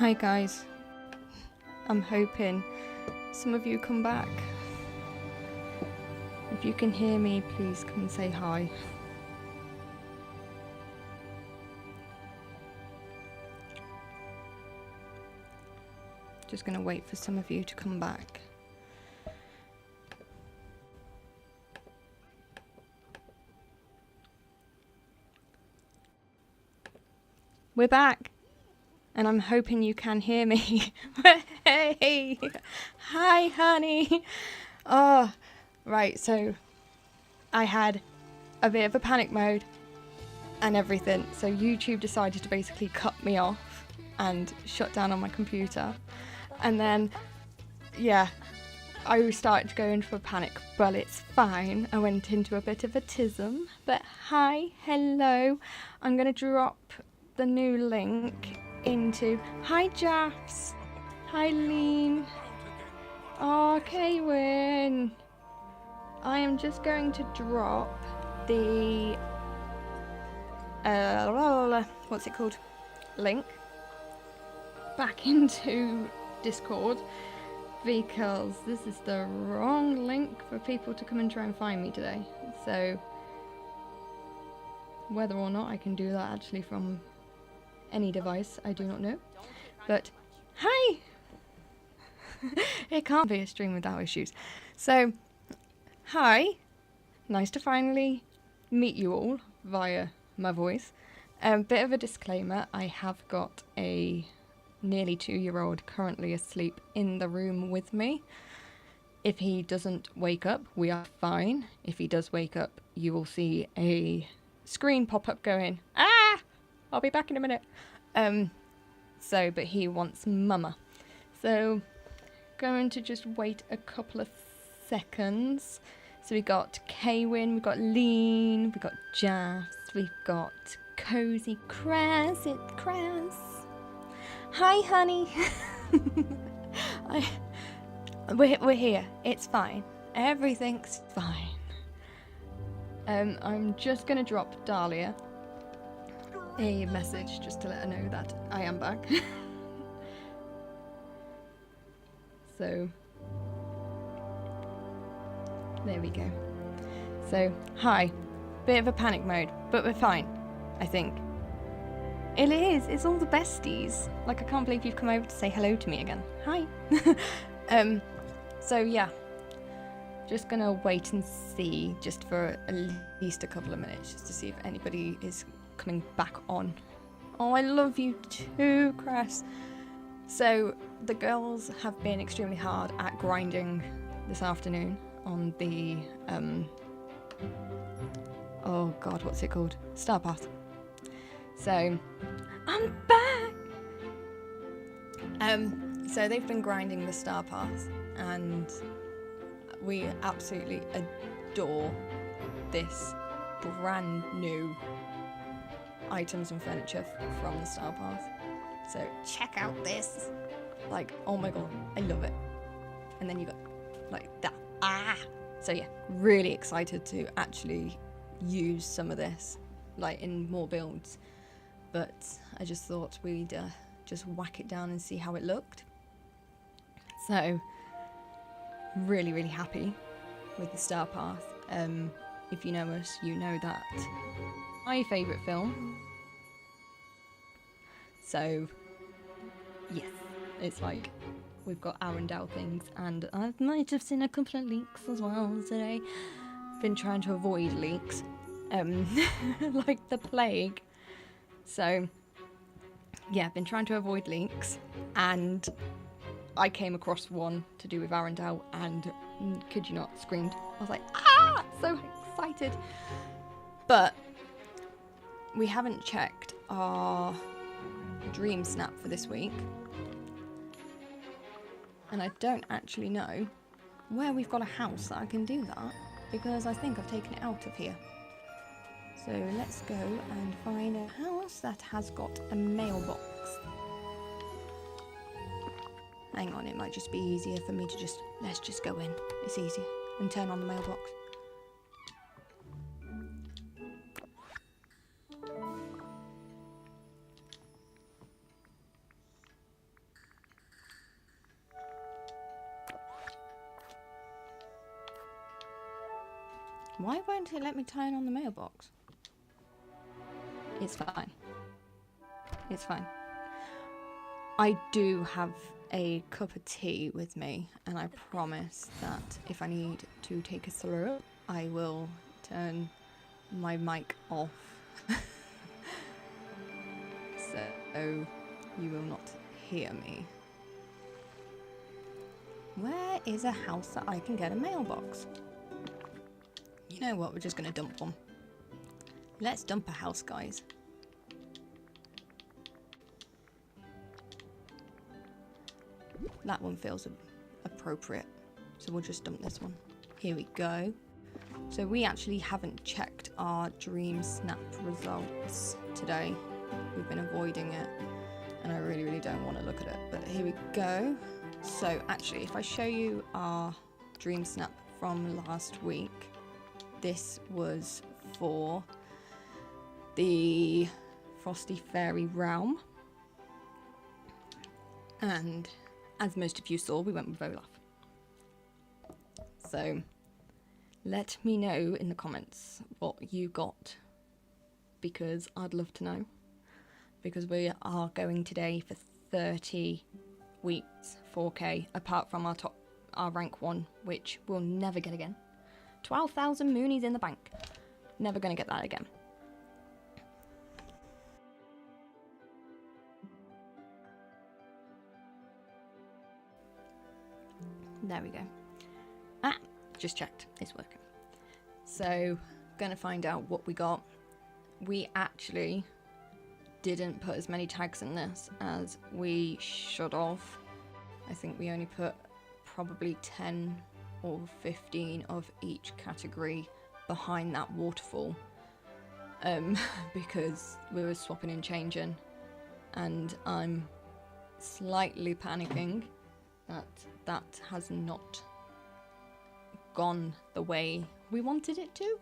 Hi guys. I'm hoping some of you come back. If you can hear me, please come and say hi. Just gonna wait for some of you to come back. We're back, and I'm hoping you can hear me. Hey, hi honey. Oh, right, so I had a bit of a panic mode and everything, so YouTube decided to basically cut me off and shut down on my computer, and then yeah, I started to go into a panic, but it's fine. I went into a bit of a tism, but hi, hello. I'm gonna drop the new link into hi Jaffs, hi Lean, oh Kaywin. I am just going to drop the what's it called, link back into Discord, because this is the wrong link for people to come and try and find me today. So whether or not I can do that actually from any device, I do not know. But hi! It can't be a stream without issues. So hi, nice to finally meet you all via my voice. Bit of a disclaimer, I have got a nearly 2-year-old currently asleep in the room with me. If he doesn't wake up, we are fine. If he does wake up, you will see a screen pop up going, ah, I'll be back in a minute. But he wants mama. So going to just wait a couple of seconds. So we got Kaywin, we've got Lean, we've got Jaffs, we've got Cozy Crass, it's Crass. Hi honey. We're here, it's fine, everything's fine. I'm just gonna drop Dahlia a message just to let her know that I am back. So there we go. So hi, bit of a panic mode, but we're fine, I think. It is, it's all the besties. Like, I can't believe you've come over to say hello to me again. Hi. So yeah, just gonna wait and see just for at least a couple of minutes just to see if anybody is coming back on. Oh, I love you too, Cress. So the girls have been extremely hard at grinding this afternoon on the oh god, what's it called? Starpath. So I'm back. So they've been grinding the Starpath, and we absolutely adore this brand new items and furniture from the Starpath. So check out this. Like, oh my god, I love it. And then you got like that. Ah! So yeah, really excited to actually use some of this, like in more builds. But I just thought we'd just whack it down and see how it looked. So really, really happy with the Starpath. If you know us, you know that my favourite film. So yes, it's like we've got Arendelle things, and I might have seen a couple of leaks as well today. Been trying to avoid leaks, like the plague. So yeah, been trying to avoid leaks, and I came across one to do with Arendelle, and kid you not, screamed. I was like, ah, so excited. But we haven't checked our Dreamsnap for this week, and I don't actually know where we've got a house that I can do that, because I think I've taken it out of here. So let's go and find a house that has got a mailbox. Hang on, it might just be easier for me to let's just go in. It's easier. And turn on the mailbox. Why won't it let me turn on the mailbox? It's fine. It's fine. I do have a cup of tea with me, and I promise that if I need to take a slurp, I will turn my mic off. So you will not hear me. Where is a house that I can get a mailbox? You know what, we're just gonna dump one. Let's dump a house, guys. That one feels appropriate, so we'll just dump this one. Here we go. So we actually haven't checked our Dreamsnap results today. We've been avoiding it, and I really don't want to look at it, but here we go. So actually, if I show you our Dreamsnap from last week, this was for the Frosty Fairy Realm, and as most of you saw, we went with Olaf. So let me know in the comments what you got, because I'd love to know, because we are going today for 30 weeks 4K, apart from our rank 1, which we'll never get again. 12,000 moonies in the bank. Never gonna get that again. There we go. Ah, just checked. It's working. So, gonna find out what we got. We actually didn't put as many tags in this as we should have. I think we only put probably 10 or 15 of each category behind that waterfall, because we were swapping and changing, and I'm slightly panicking that that has not gone the way we wanted it to,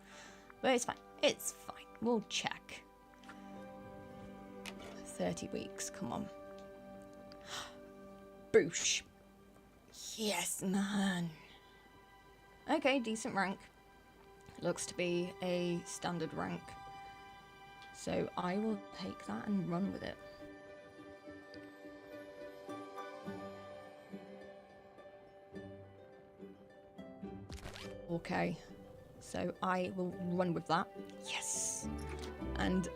but it's fine. It's fine. We'll check. 30 weeks, come on. Boosh. Yes, man. Okay, decent rank. Looks to be a standard rank. So I will take that and run with it. Okay, so I will run with that. Yes! And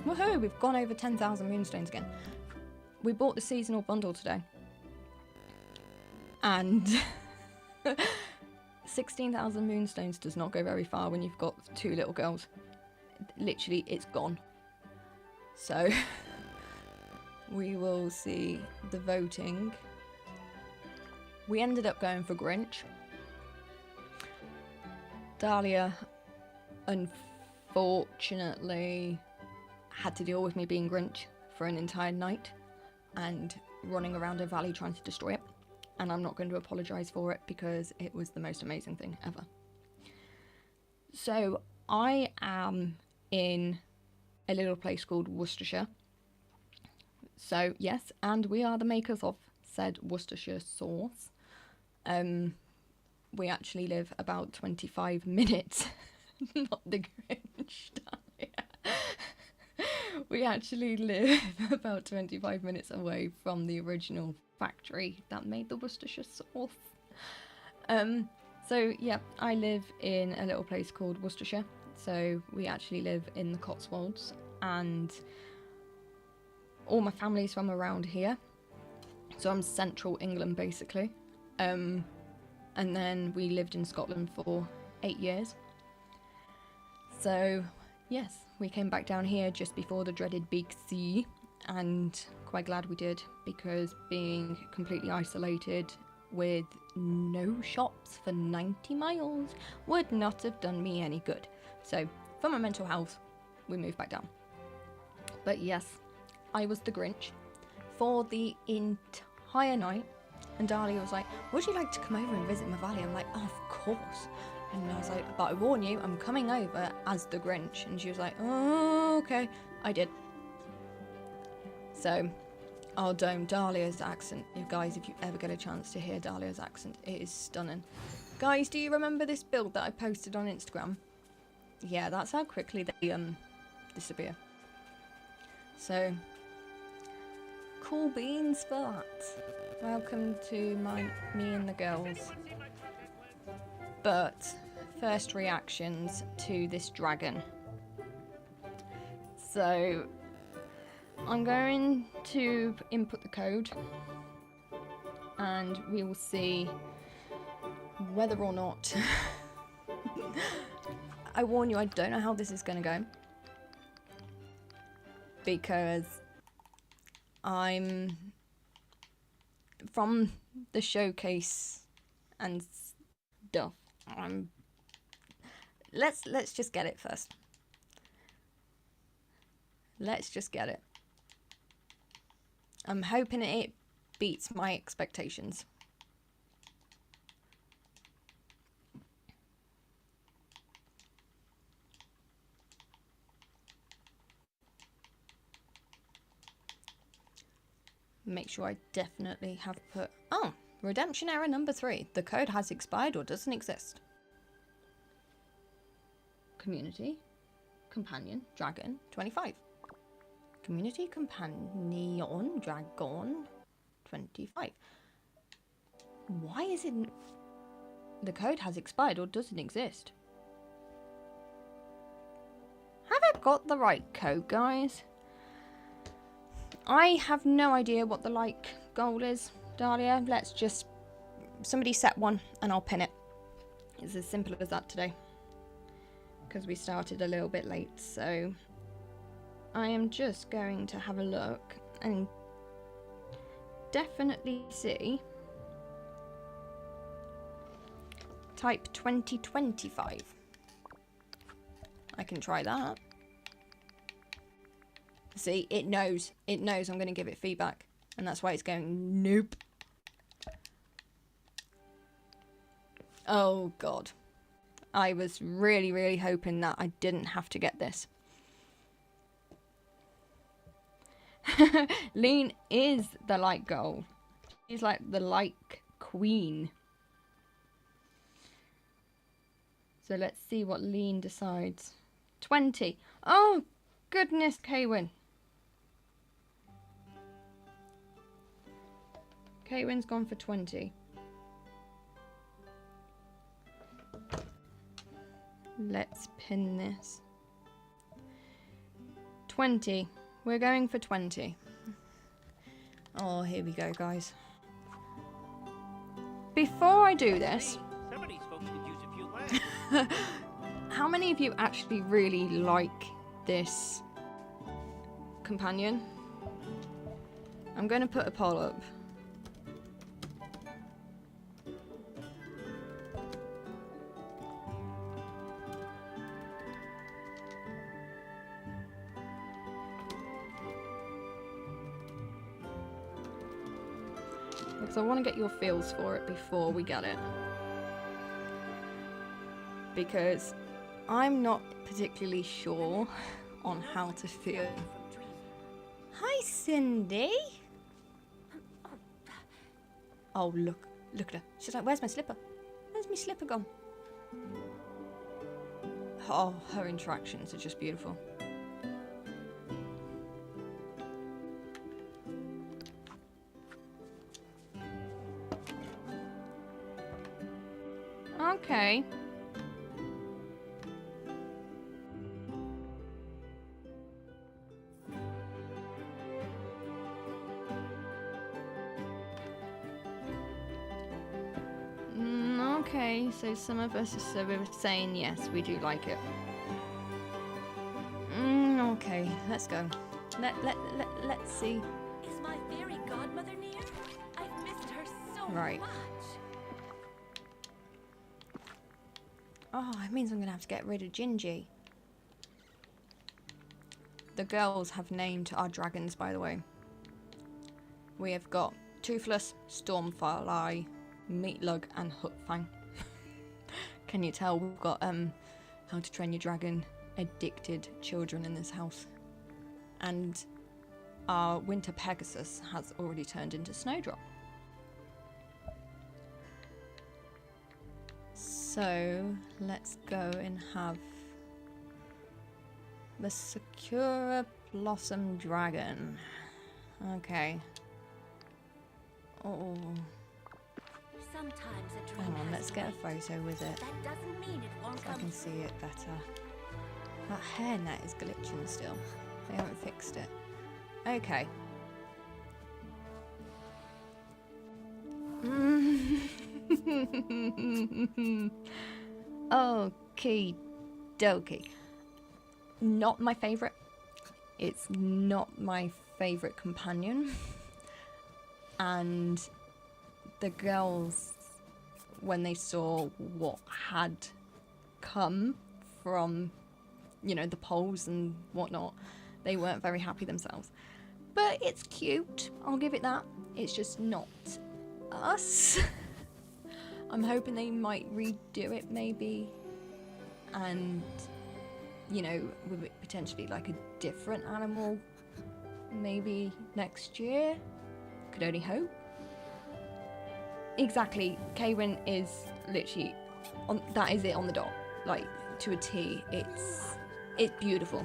woohoo! We've gone over 10,000 moonstones again. We bought the seasonal bundle today. And 16,000 moonstones does not go very far when you've got 2 little girls. Literally, it's gone. So, we will see the voting. We ended up going for Grinch. Dahlia, unfortunately, had to deal with me being Grinch for an entire night and running around a valley trying to destroy it. And I'm not going to apologise for it, because it was the most amazing thing ever. So I am in a little place called Worcestershire. So yes, and we are the makers of said Worcestershire sauce. We actually live about 25 minutes, not the Grinch. We actually live about 25 minutes away from the original factory that made the Worcestershire sauce. So yeah, I live in a little place called Worcestershire. So we actually live in the Cotswolds, and all my family's from around here. So I'm central England basically. And then we lived in Scotland for 8 years. So yes, we came back down here just before the dreaded big sea, and quite glad we did, because being completely isolated with no shops for 90 miles would not have done me any good. So for my mental health, we moved back down. But yes, I was the Grinch for the entire night. And Dahlia was like, would you like to come over and visit my valley? I'm like, oh, of course. And I was like, but I warn you, I'm coming over as the Grinch. And she was like, oh, okay. I did. So Oh, don't. Dahlia's accent. You guys, if you ever get a chance to hear Dahlia's accent, it is stunning. Guys, do you remember this build that I posted on Instagram? Yeah, that's how quickly they disappear. So, cool beans for that. Welcome to me and the girls. But first reactions to this dragon. So I'm going to input the code and we will see whether or not I warn you, I don't know how this is going to go because I'm from the showcase and stuff. Let's just get it first. Let's just get it. I'm hoping it beats my expectations. Make sure I definitely have put... Oh, redemption error number 3. The code has expired or doesn't exist. Community, companion, dragon, 25. Community, companion, dragon, 25. Why is it... The code has expired or doesn't exist? Have I got the right code, guys? I have no idea what the like goal is, Dahlia. Let's just... Somebody set one and I'll pin it. It's as simple as that today. Because we started a little bit late, so... I am just going to have a look and definitely see... Type 2025. I can try that. See, it knows. It knows I'm going to give it feedback. And that's why it's going, nope. Oh, God. I was really, really hoping that I didn't have to get this. Lean is the like goal. She's like the like queen. So let's see what Lean decides. 20. Oh, goodness, Kaywin. Kaywin's gone for 20. Let's pin this. 20. We're going for 20. Oh, here we go, guys. Before I do this... Somebody's folks could use a few laughs. How many of you actually really like this companion? I'm going to put a poll up. Because I want to get your feels for it before we get it. Because I'm not particularly sure on how to feel. Hi, Cindy. Oh, look at her. She's like, where's my slipper? Where's my slipper gone? Oh, her interactions are just beautiful. Okay. Okay, so some of us are saying yes, we do like it. Okay, let's go. Let's see. Is my fairy godmother near? I've missed her so Right. much. Oh, it means I'm gonna have to get rid of Gingy. The girls have named our dragons, by the way. We have got Toothless, Stormfly, Meatlug, and Hookfang. Can you tell we've got How to Train Your Dragon addicted children in this house? And our winter Pegasus has already turned into Snowdrop. So let's go and have the Sakura Blossom Dragon. Okay. Oh. Sometimes a dream Hang on, has let's to get a wait. photo with it That doesn't mean it won't so I come. can see it better. That hairnet is glitching still. They haven't fixed it. Okay. Okie dokie. Not my favourite. It's not my favourite companion. And the girls, when they saw what had come from, you know, the polls and whatnot, they weren't very happy themselves. But it's cute, I'll give it that. It's just not us. I'm hoping they might redo it maybe, and, you know, with it potentially like a different animal maybe next year. Could only hope. Exactly, Kaywin is literally on, that is it on the dot, like to a T. It's beautiful.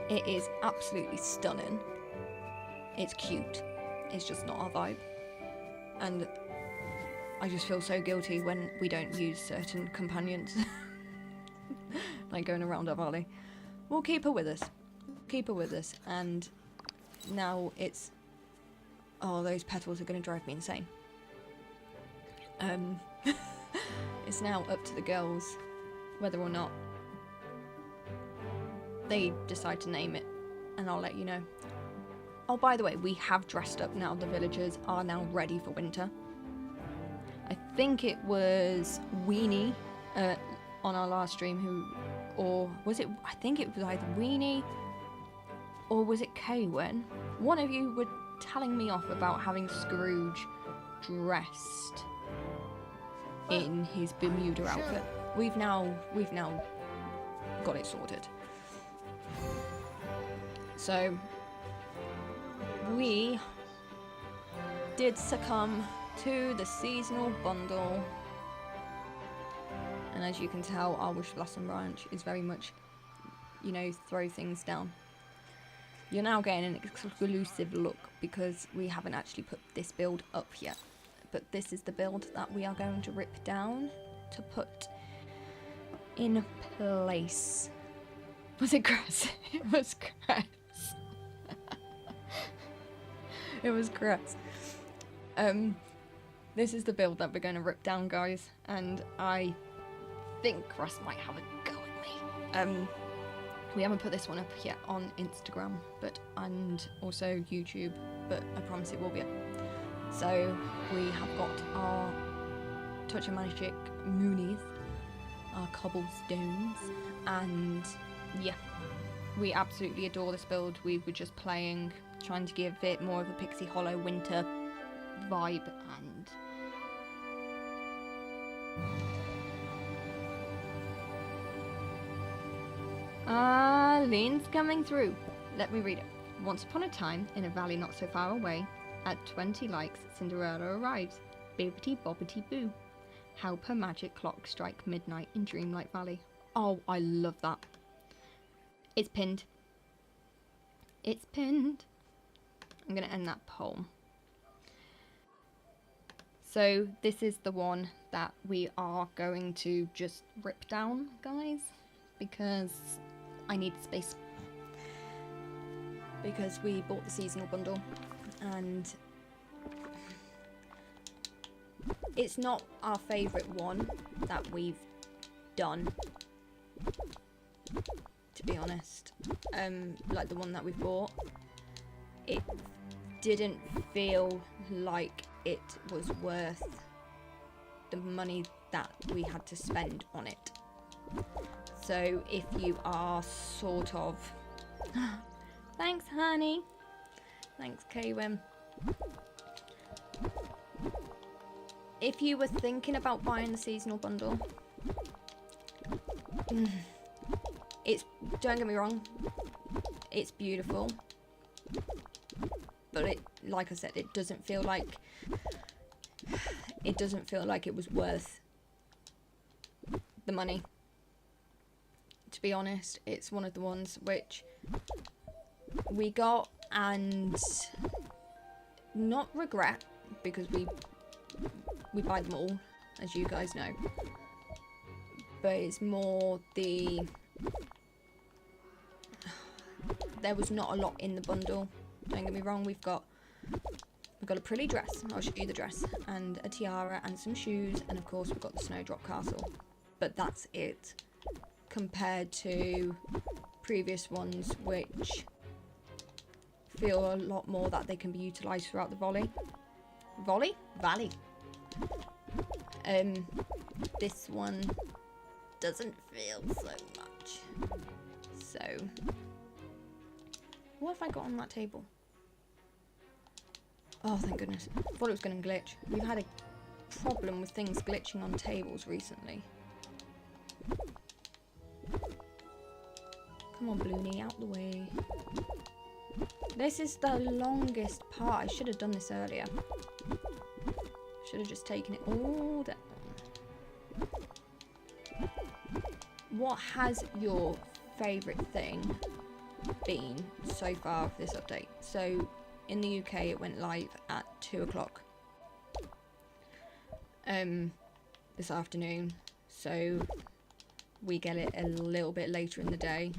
It is absolutely stunning. It's cute. It's just not our vibe. And I just feel so guilty when we don't use certain companions. Like going around our valley. We'll keep her with us. Keep her with us. And now it's... Oh, those petals are going to drive me insane. It's now up to the girls whether or not they decide to name it, and I'll let you know. Oh, by the way, we have dressed up now. The villagers are now ready for winter. I think it was Weenie on our last stream who, or was it, I think it was either Weenie or was it Kaywin? One of you were telling me off about having Scrooge dressed in his Bermuda outfit. We've now got it sorted. So we did succumb to the seasonal bundle, and as you can tell, our Wish Blossom branch is very much, you know, throw things down. You're now getting an exclusive look because we haven't actually put this build up yet, but this is the build that we are going to rip down to put in place. Was it grass? It was grass. It was grass. This is the build that we're going to rip down, guys, and I think Russ might have a go at me. We haven't put this one up yet on Instagram, and also YouTube, but I promise it will be up. So we have got our Touch of Magic Moonies, our cobblestones, and yeah, we absolutely adore this build. We were just playing, trying to give it more of a Pixie Hollow winter vibe, and Lean's coming through. Let me read it. Once upon a time, in a valley not so far away, at 20 likes, Cinderella arrives. Bibbity bobbity boo. Help her magic clock strike midnight in Dreamlight Valley. Oh, I love that. It's pinned. It's pinned. I'm going to end that poem. So this is the one that we are going to just rip down, guys, because I need space. Because we bought the seasonal bundle and it's not our favourite one that we've done, to be honest. Like the one that we've bought, it didn't feel like it was worth the money that we had to spend on it. So if you are sort of thanks honey, thanks Kwim, if you were thinking about buying the seasonal bundle, it's, don't get me wrong, it's beautiful, but it, like I said, it doesn't feel like it was worth the money. To be honest, it's one of the ones which we got and not regret, because we buy them all, as you guys know. But it's more there was not a lot in the bundle. Don't get me wrong, we've got a pretty dress. I'll show you the dress, and a tiara and some shoes, and of course we've got the Snowdrop Castle. But that's it compared to previous ones, which feel a lot more that they can be utilised throughout the valley. This one doesn't feel so much. So, what have I got on that table? Oh, thank goodness. I thought it was going to glitch. We've had a problem with things glitching on tables recently. Come on, Bloony, out the way. This is the longest part. I should have done this earlier. Should have just taken it all down. What has your favourite thing been so far for this update? So, in the UK, it went live at 2 o'clock this afternoon. So, we get it a little bit later in the day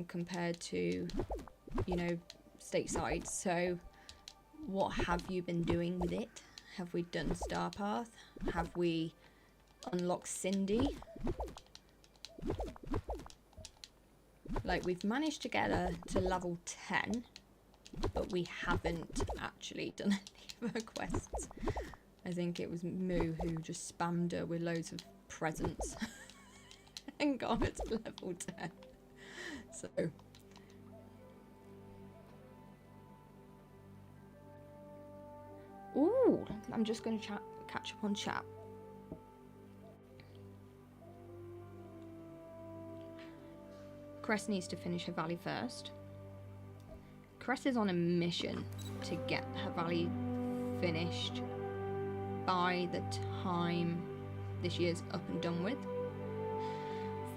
compared to, you know, stateside. So, what have you been doing with it? Have we done Starpath? Have we unlocked Cindy? Like, we've managed to get her to level 10, but we haven't actually done any of her quests. I think it was Moo who just spammed her with loads of presents and got her to level 10. So, ooh, I'm just going to catch up on chat. Cress needs to finish her valley first. Cress is on a mission to get her valley finished by the time this year's up and done with.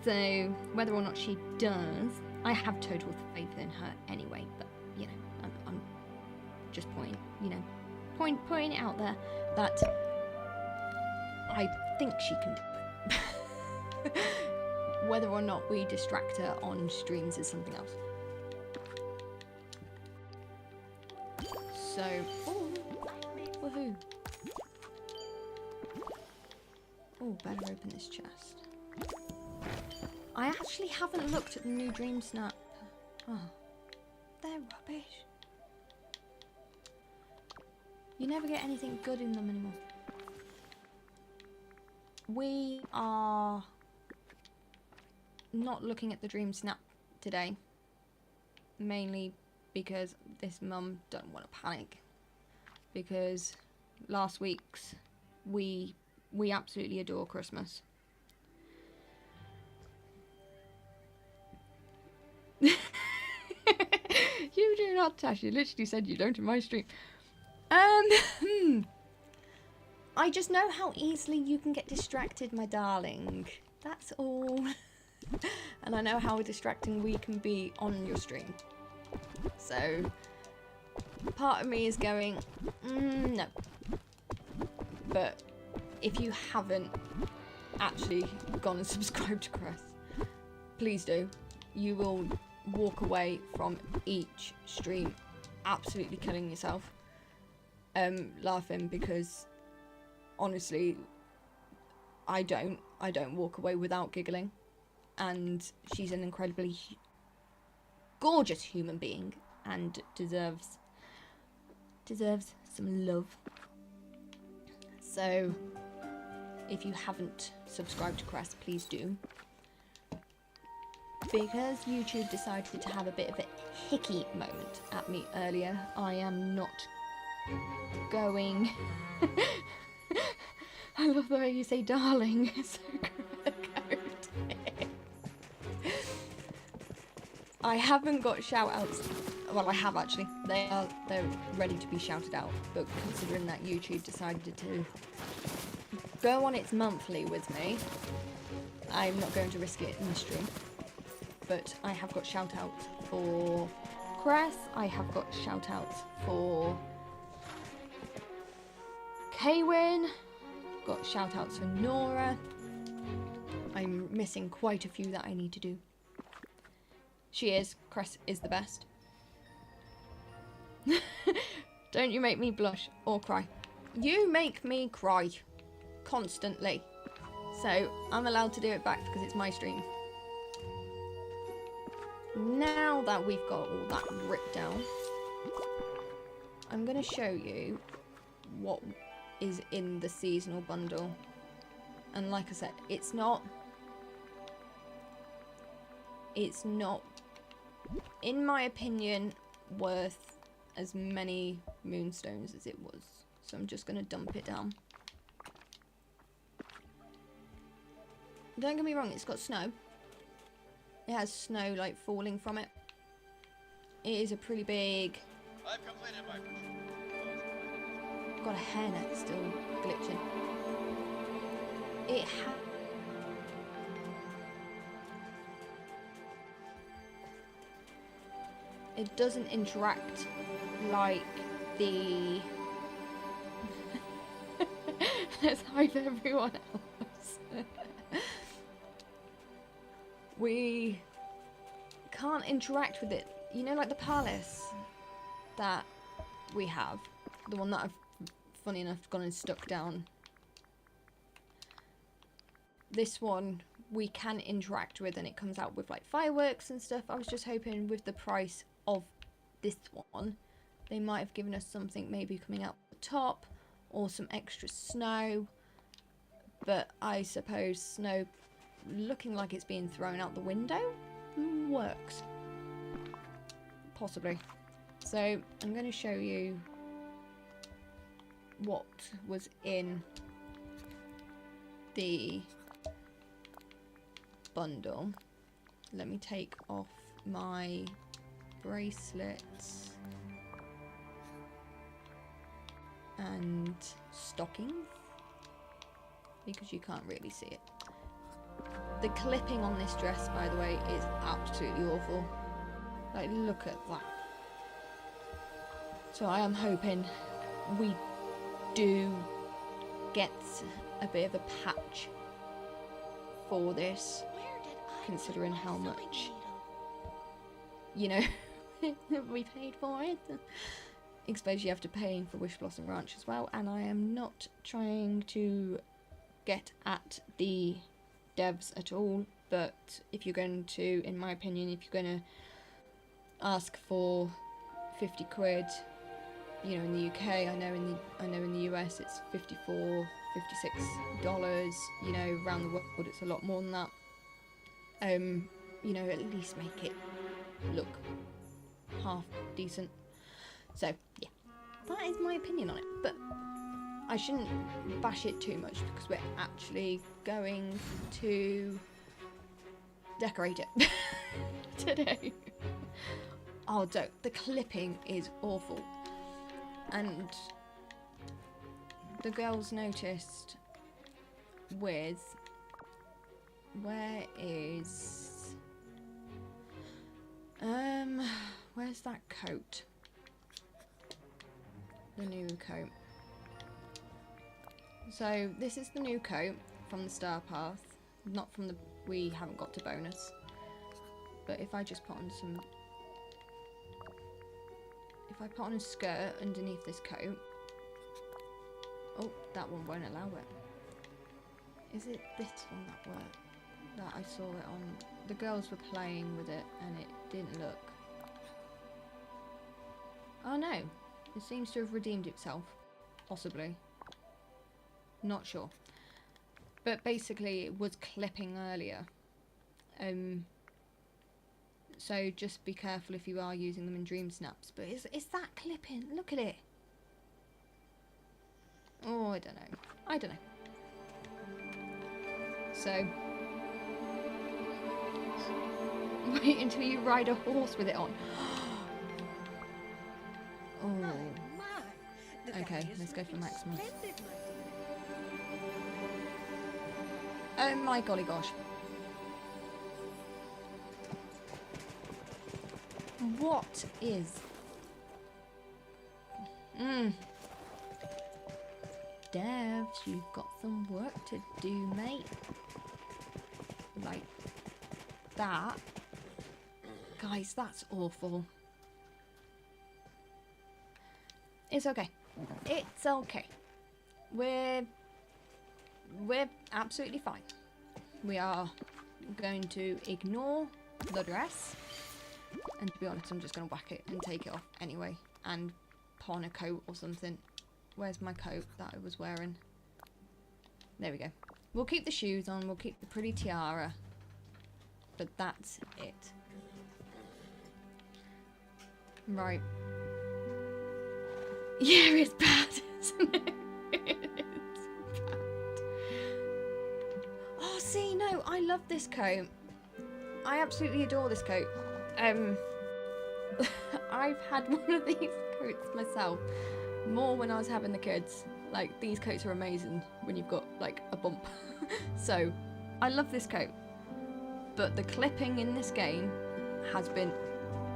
So whether or not she does, I have total faith in her anyway. But you know, I'm just pointing it out there that I think she can do it. Whether or not we distract her on streams is something else. So, ooh, woohoo! Oh, better open this chest. I actually haven't looked at the new Dreamsnap. Oh, they're rubbish. You never get anything good in them anymore. We are not looking at the Dreamsnap today, mainly because this mum don't want to panic, because last week's we absolutely adore Christmas. You do not, Tash. You literally said you don't in my stream. I just know how easily you can get distracted, my darling. That's all. And I know how distracting we can be on your stream. So, part of me is going, no. But if you haven't actually gone and subscribed to Cress, please do. You will walk away from each stream absolutely killing yourself, laughing, because honestly, I don't walk away without giggling. And she's an incredibly gorgeous human being and deserves some love. So if you haven't subscribed to Cress, please do, because YouTube decided to have a bit of a hickey moment at me earlier. I am not going I love the way you say darling. It's so cute. I haven't got shout outs. Well, I have actually. They're ready to be shouted out, but considering that YouTube decided to go on its monthly with me, I'm not going to risk it in the stream. But I have got shout outs for Cress, I have got shout outs for Kaywin, got shout outs for Nora. I'm missing quite a few that I need to do. Cress is the best. Don't you make me blush or cry. You make me cry constantly. So I'm allowed to do it back because it's my stream. Now that we've got all that ripped down, I'm going to show you what is in the seasonal bundle. And like I said, it's not, in my opinion, worth as many moonstones as it was. So I'm just going to dump it down. Don't get me wrong, it's got snow. It has snow like falling from it. It is a pretty big... I've completed my mission. Got a hairnet still glitching. It doesn't interact like the... Let's hype everyone else. We can't interact with it. You know, like the palace that we have, the one that I've, funny enough, gone and stuck down. This one we can interact with, and it comes out with like fireworks and stuff. I was just hoping with the price of this one, they might have given us something maybe coming out the top or some extra snow. But I suppose snow looking like it's being thrown out the window works. Possibly. So I'm going to show you what was in the bundle. Let me take off my bracelets and stockings because you can't really see it. The clipping on this dress, by the way, is absolutely awful. Like, look at that. So I am hoping we do get a bit of a patch for this, considering how much, you know, we paid for it. Especially after paying for Wish Blossom Ranch as well. And I am not trying to get at the devs at all, but if you're going to, in my opinion, if you're going to ask for 50 quid, you know, in the UK, I know in the US it's $54, $56, you know, around the world it's a lot more than that. You know, at least make it look half decent. So yeah, that is my opinion on it, but I shouldn't bash it too much because we're actually going to decorate it today. Oh, the clipping is awful. And the girls noticed with... where's that coat? The new coat. So this is the new coat from the Starpath, not from the, we haven't got to bonus. But if I just put on some, if I put on a skirt underneath this coat, oh, that one won't allow it. Is it this one that I saw it on? The girls were playing with it and it didn't look. Oh no, it seems to have redeemed itself, possibly. Not sure. But basically it was clipping earlier. So just be careful if you are using them in Dreamsnaps. But is that clipping? Look at it. Oh, I don't know. I don't know. So wait until you ride a horse with it on. Okay, let's go for maximum. Splendid, my dear. Oh my golly gosh. What is... Devs, you've got some work to do, mate. Like that. Guys, that's awful. It's okay. It's okay. We're absolutely fine. We are going to ignore the dress. And to be honest, I'm just going to whack it and take it off anyway. And put on a coat or something. Where's my coat that I was wearing? There we go. We'll keep the shoes on. We'll keep the pretty tiara. But that's it. Right. Yeah, it's bad, isn't it? It's bad. Oh, see, no, I love this coat. I absolutely adore this coat. I've had one of these coats myself. More when I was having the kids. Like, these coats are amazing when you've got, like, a bump. So, I love this coat. But the clipping in this game has been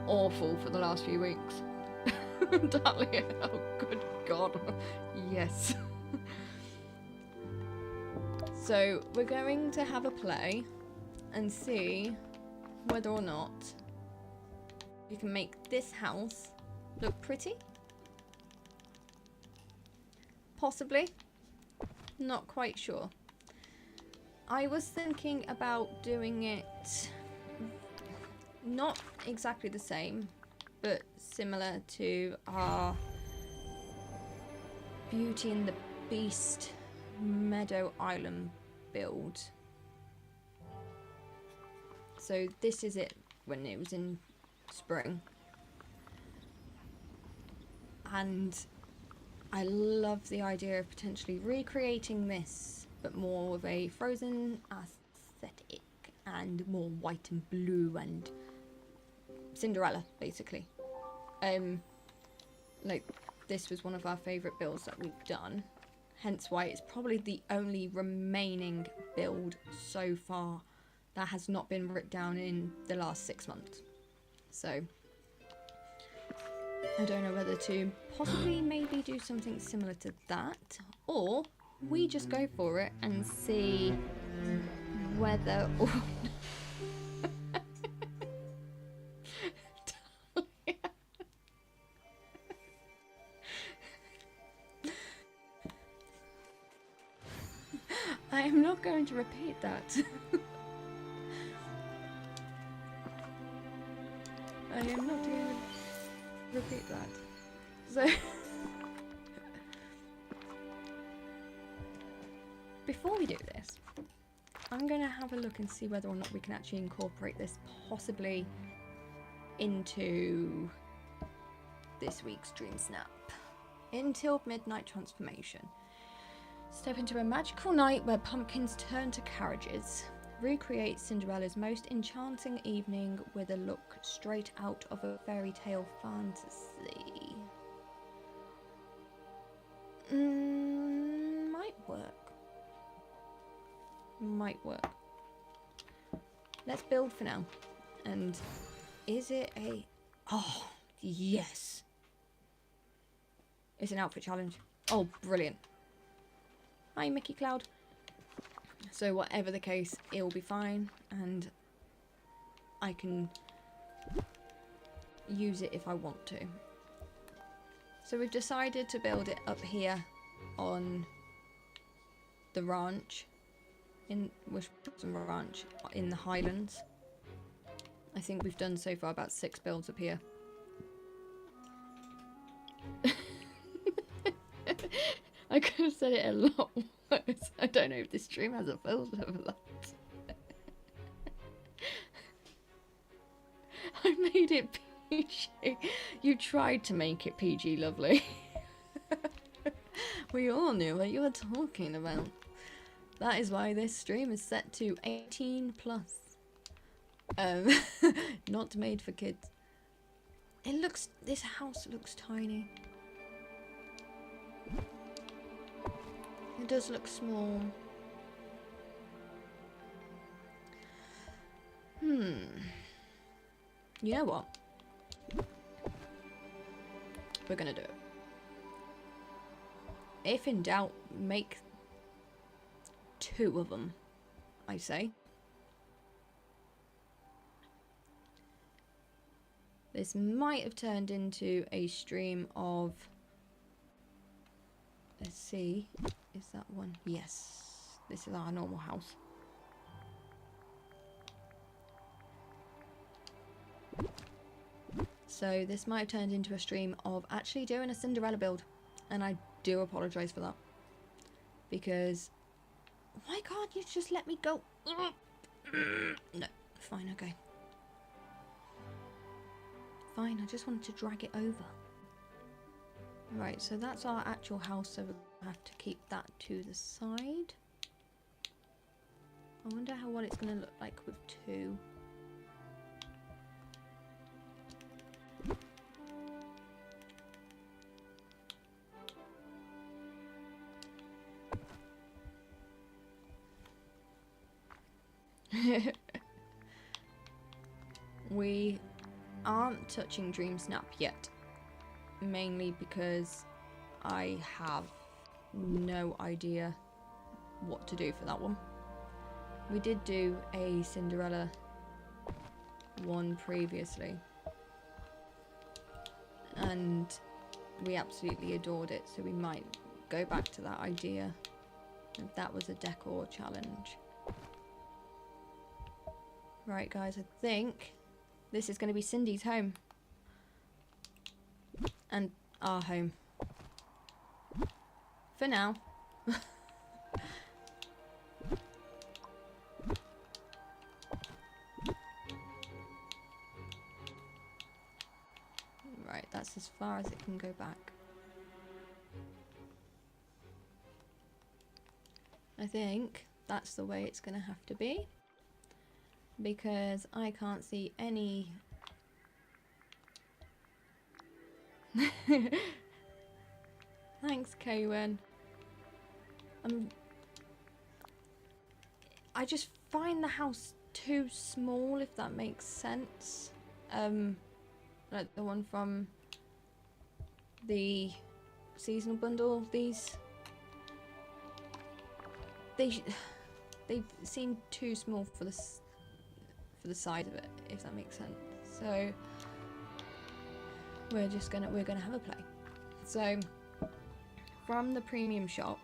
awful for the last few weeks. Darling, oh good god. Yes. So we're going to have a play and see whether or not you can make this house look pretty. Possibly. Not quite sure. I was thinking about doing it not exactly the same, but similar to our Beauty and the Beast Meadow Island build. So this is it when it was in spring. And I love the idea of potentially recreating this, but more of a Frozen aesthetic and more white and blue and Cinderella, basically. Like, this was one of our favourite builds that we've done, hence why it's probably the only remaining build so far that has not been ripped down in the last 6 months. So I don't know whether to possibly maybe do something similar to that, or we just go for it and see whether or I am not going to repeat that. I am not going to repeat that. So, before we do this, I'm going to have a look and see whether or not we can actually incorporate this possibly into this week's Dreamsnap. Until Midnight Transformation. Step into a magical night where pumpkins turn to carriages. Recreate Cinderella's most enchanting evening with a look straight out of a fairy tale fantasy. Might work. Might work. Let's build for now. And is it a... Oh, yes. It's an outfit challenge. Oh, brilliant. Hi, Mickey Cloud. So whatever the case, it'll be fine, and I can use it if I want to. So we've decided to build it up here on the ranch, in Wishbone Ranch, in the Highlands. I think we've done so far about 6 builds up here. I could have said it a lot worse. I don't know if this stream has a filter for that. I made it PG. You tried to make it PG, lovely. We all knew what you were talking about. That is why this stream is set to 18 plus. Not made for kids. This house looks tiny. It does look small. You know what? We're gonna do it. If in doubt, make 2 of them, I say. This might have turned into a stream of... Let's see. Is that one? Yes. This is our normal house. So this might have turned into a stream of actually doing a Cinderella build. And I do apologise for that. Because... Why can't you just let me go? No. Fine, okay. Fine, I just wanted to drag it over. Right, so that's our actual house, so we'll have to keep that to the side. I wonder what it's going to look like with 2. We aren't touching Dreamsnap yet, mainly because I have no idea what to do for that one. We did do a Cinderella one previously, and we absolutely adored it, so we might go back to that idea. That was a decor challenge. Right guys, I think this is going to be Cindy's home. And our home. For now. Right, that's as far as it can go back. I think that's the way it's going to have to be. Because I can't see any... Thanks, Kawen. I just find the house too small, if that makes sense. Like the one from the seasonal bundle. These... They seem too small for the side of it, if that makes sense. So we're gonna have a play. So from the premium shop,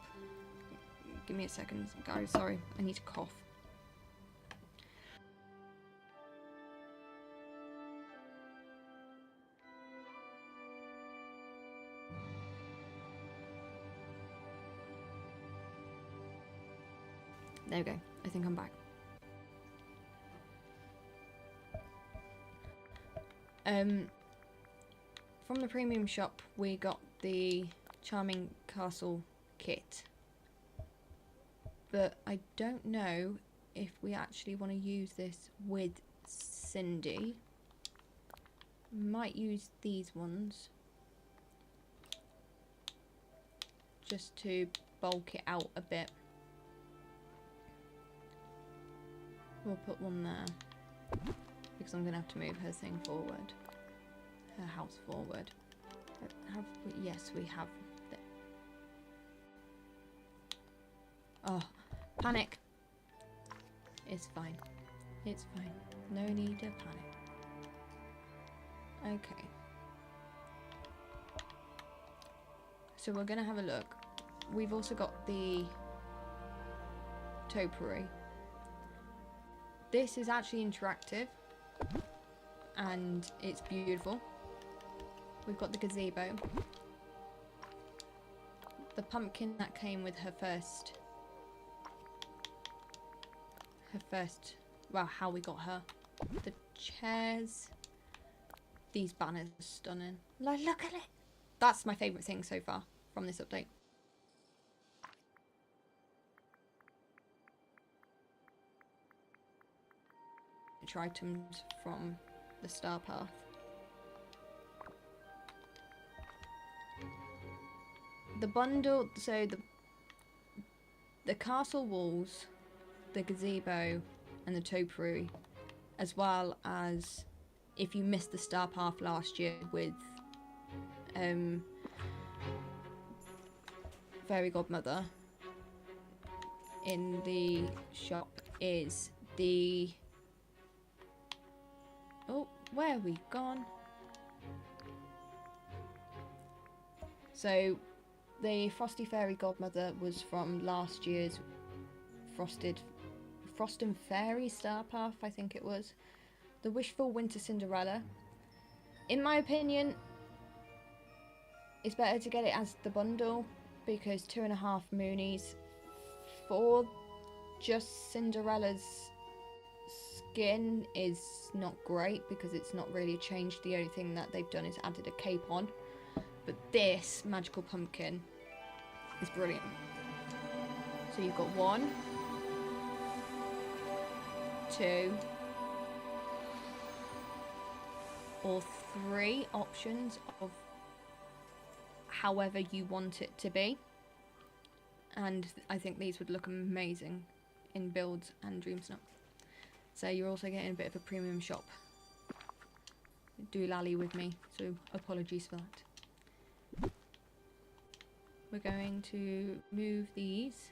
give me a second guys, sorry, I need to cough. There we go, I think I'm back. From the premium shop we got the Charming Castle kit, but I don't know if we actually want to use this with Cindy. Might use these ones just to bulk it out a bit. We'll put one there because I'm gonna have to move her thing forward, her house forward. Yes, we have. Oh, panic. It's fine. It's fine. No need to panic. Okay. So we're gonna have a look. We've also got the topiary. This is actually interactive and it's beautiful. We've got the gazebo. The pumpkin that came with her first, well, how we got her. The chairs. These banners are stunning. Like, look at it. That's my favourite thing so far from this update. Items from the Starpath. the bundle, so the castle walls, the gazebo, and the topiary, as well as if you missed the Starpath last year with Fairy Godmother in the shop, is the... Oh, where have we gone? So the Frosty Fairy Godmother was from last year's Frost and Fairy Starpath, I think it was. The Wishful Winter Cinderella. In my opinion, it's better to get it as the bundle, because 2.5 moonies for just Cinderella's skin is not great, because it's not really changed. The only thing that they've done is added a cape on. But this magical pumpkin is brilliant. So you've got 1, 2, or 3 options of however you want it to be. And I think these would look amazing in builds and Dreamsnap. So you're also getting a bit of a premium shop. Do lally with me, so apologies for that. We're going to move these.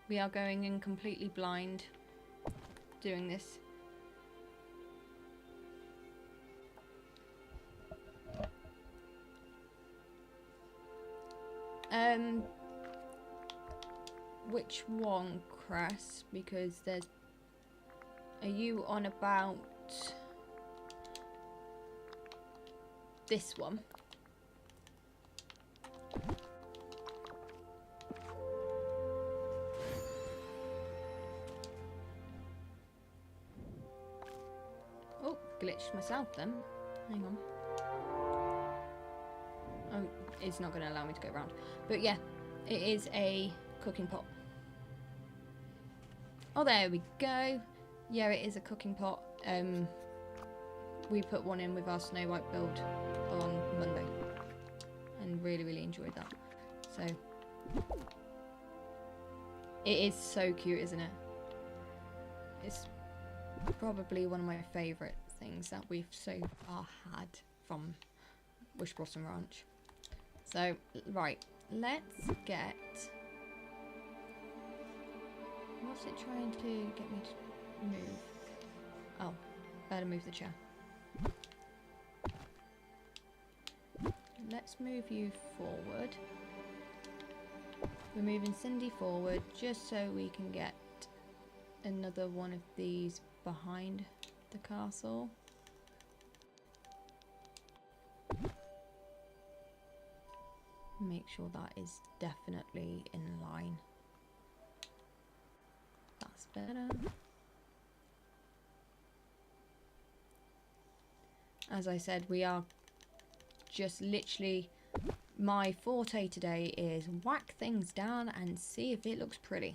We are going in completely blind doing this. Which one, Cress? Because there's... Are you on about this one? Oh, glitched myself then. Hang on. Oh, it's not going to allow me to go around. But yeah, it is a cooking pot. Oh, there we go. Yeah, it is a cooking pot. We put one in with our Snow White build on Monday and really enjoyed that. So it is so cute, isn't it? It's probably one of my favourite things that we've so far had from Wish Blossom Ranch. So right, let's get... What's it trying to get me to move? Oh, better move the chair. Let's move you forward. We're moving Cindy forward just so we can get another one of these behind the castle. Make sure that is definitely in line. That's better. As I said, we are just literally... My forte today is whack things down and see if it looks pretty.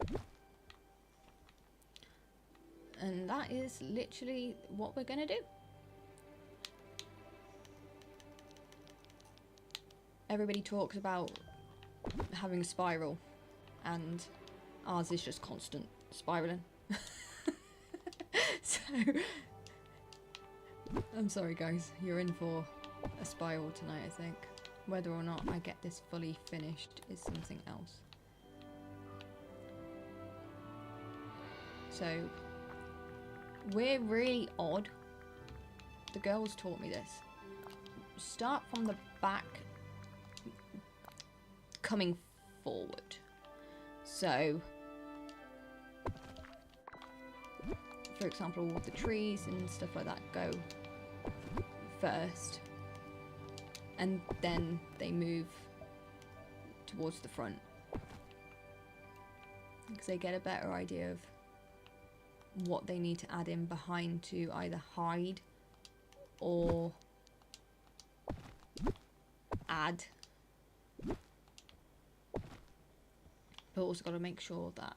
And that is literally what we're going to do. Everybody talks about having a spiral, and ours is just constant spiraling. So, I'm sorry guys, you're in for a spiral tonight, I think. Whether or not I get this fully finished is something else. So, we're really odd. The girls taught me this. Start from the back, coming forward. So, for example, all the trees and stuff like that go first, and then they move towards the front, because they get a better idea of what they need to add in behind to either hide or add. But also got to make sure that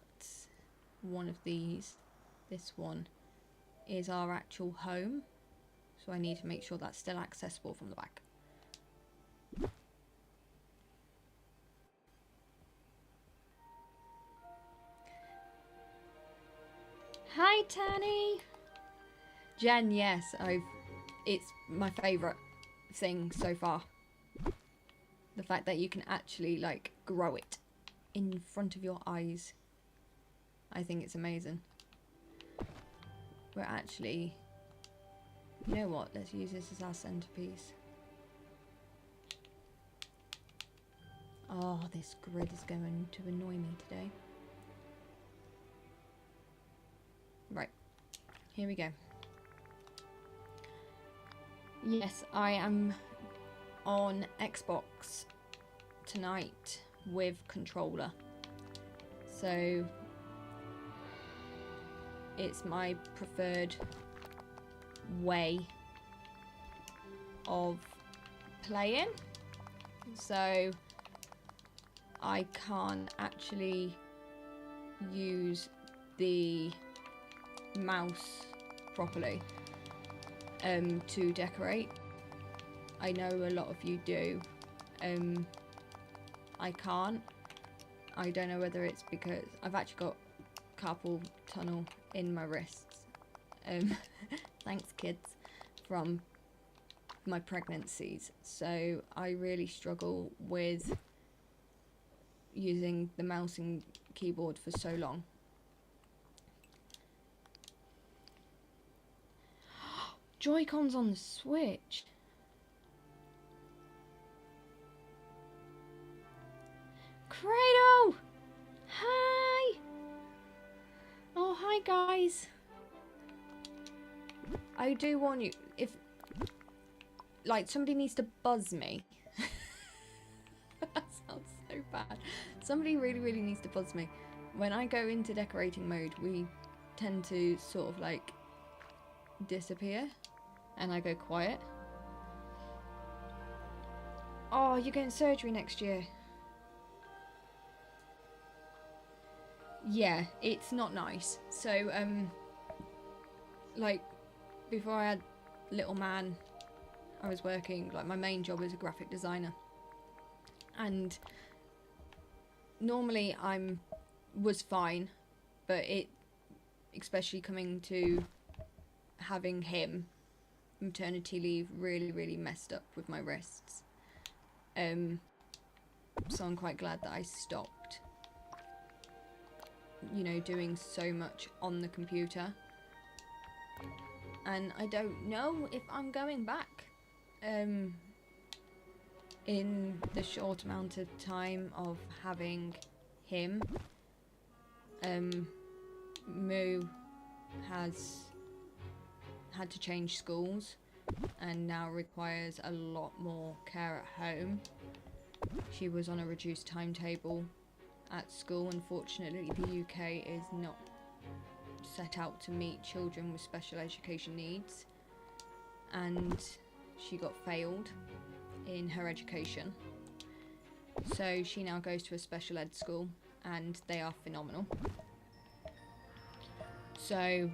one of these, this one, is our actual home. So I need to make sure that's still accessible from the back. Hi, Tanny. Jen, yes, it's my favourite thing so far. The fact that you can actually, like, grow it in front of your eyes. I think it's amazing. We're actually... You know what? Let's use this as our centerpiece. Oh, this grid is going to annoy me today. Right. Here we go. Yes, I am on Xbox tonight with controller. So it's my preferred way of playing. So I can't actually use the mouse properly to decorate. I know a lot of you do. I can't. I don't know whether it's because I've actually got carpal tunnel in my wrists. Thanks, kids, from my pregnancies. So I really struggle with using the mouse and keyboard for so long. Joy-Cons on the Switch. Credo! Hi! Oh, hi guys. I do warn you, if, like, somebody needs to buzz me. That sounds so bad. Somebody really, really needs to buzz me. When I go into decorating mode, we tend to sort of, like, disappear. And I go quiet. Oh, you're getting surgery next year. Yeah, it's not nice. So, like, before I had little man, I was working, like, my main job is a graphic designer. And normally was fine, but it, especially coming to having him, maternity leave really, really messed up with my wrists. So I'm quite glad that I stopped, you know, doing so much on the computer. And I don't know if I'm going back in the short amount of time of having him. Moo has had to change schools and now requires a lot more care at home. She was on a reduced timetable at school. Unfortunately, the UK is not set out to meet children with special education needs, and she got failed in her education. So she now goes to a special ed school and they are phenomenal. So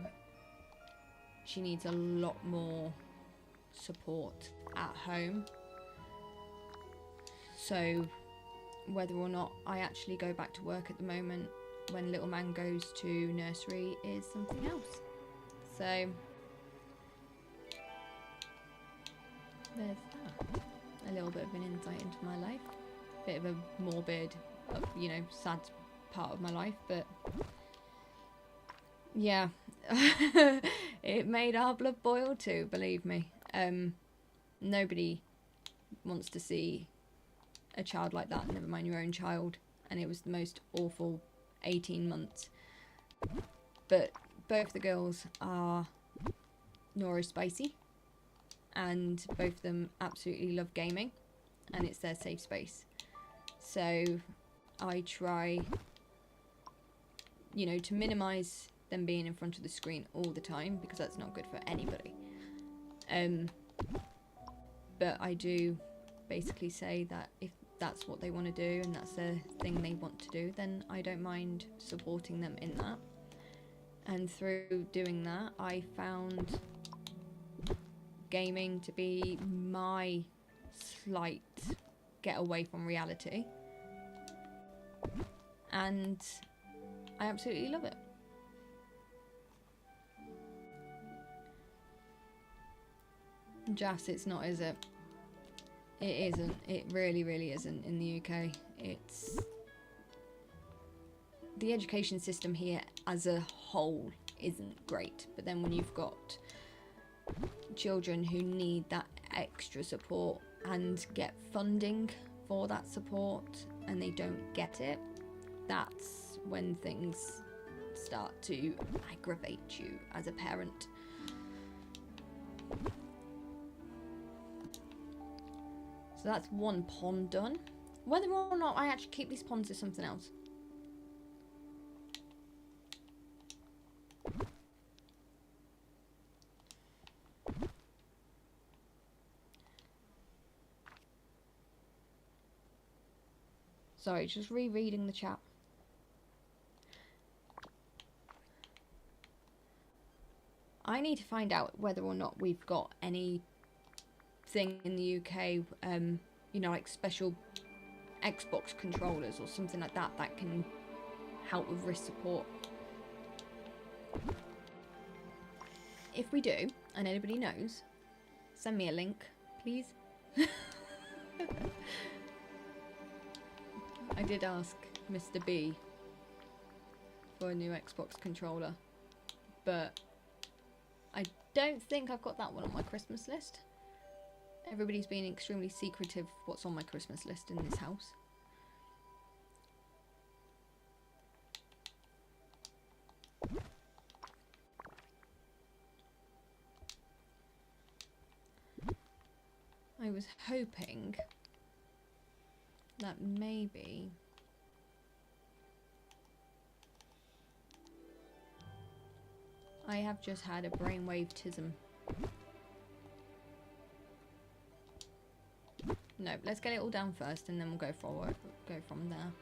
she needs a lot more support at home. So whether or not I actually go back to work at the moment when little man goes to nursery is something else. So there's that. A little bit of an insight into my life. Bit of a morbid, you know, sad part of my life, but yeah. It made our blood boil too, believe me. Nobody wants to see a child like that, never mind your own child, and it was the most awful 18 months. But both the girls are neurospicy, and both of them absolutely love gaming, and it's their safe space. So I try, you know, to minimise them being in front of the screen all the time, because that's not good for anybody. But I do basically say that if that's what they want to do and that's the thing they want to do, then I don't mind supporting them in that. And through doing that, I found gaming to be my slight get away from reality, and I absolutely love it. Jas, it's not, is it? It isn't. It really, really isn't in the UK. It's... The education system here as a whole isn't great. But then when you've got children who need that extra support and get funding for that support and they don't get it, that's when things start to aggravate you as a parent. So that's one pond done. Whether or not I actually keep these ponds is something else. Sorry, just rereading the chat. I need to find out whether or not we've got anything in the UK, you know, like special Xbox controllers or something like that that can help with wrist support. If we do, and anybody knows, send me a link, please. I did ask Mr. B for a new Xbox controller, but I don't think I've got that one on my Christmas list. Everybody's been extremely secretive what's on my Christmas list in this house. I was hoping that maybe I have just had a brainwave-tism. No, let's get it all down first and then we'll go forward, go from there.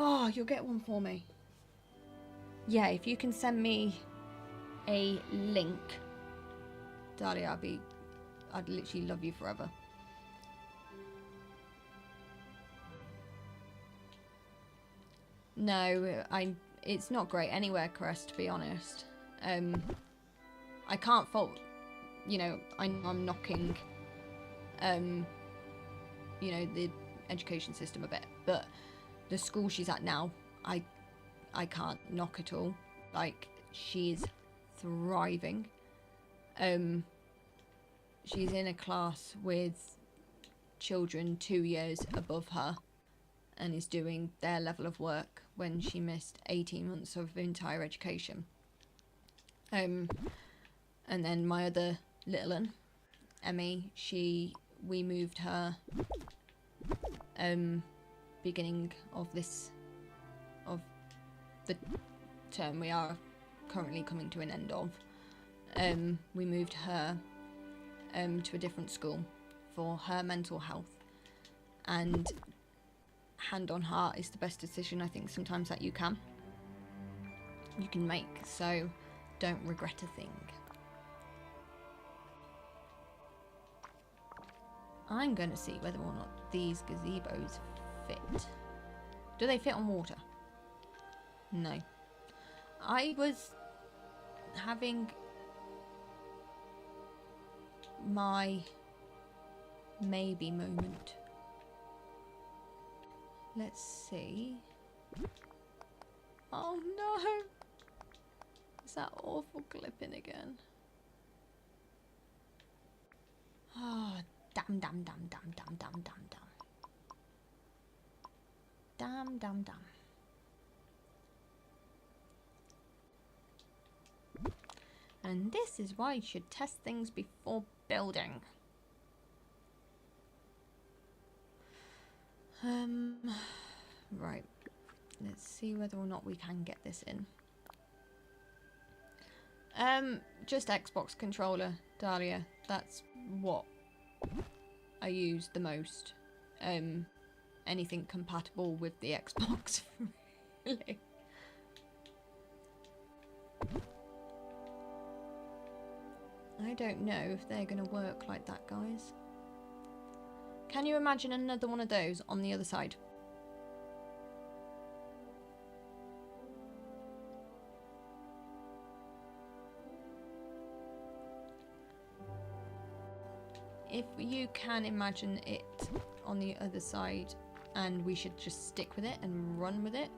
Oh, you'll get one for me. Yeah, if you can send me a link, Dahlia, I'd literally love you forever. No, it's not great anywhere, Crest, to be honest. I can't fault, you know, I'm knocking, you know, the education system a bit, but the school she's at now, I can't knock at all. Like, she's thriving. She's in a class with children 2 years above her and is doing their level of work when she missed 18 months of entire education. And then my other little one, Emmy, we moved her beginning of the term we are currently coming to an end of. We moved her to a different school for her mental health, and hand on heart is the best decision I think sometimes that you can make, so don't regret a thing. I'm going to see whether or not these gazebos fit. Do they fit on water? No. I was having my maybe moment. Let's see. Oh no! Is that awful clipping again? Oh, damn. Damn. And this is why you should test things before building. Right. Let's see whether or not we can get this in. Just Xbox controller, Dahlia. That's what I use the most. Anything compatible with the Xbox, really. I don't know if they're gonna work like that, guys. Can you imagine another one of those on the other side? If you can imagine it on the other side and we should just stick with it and run with it,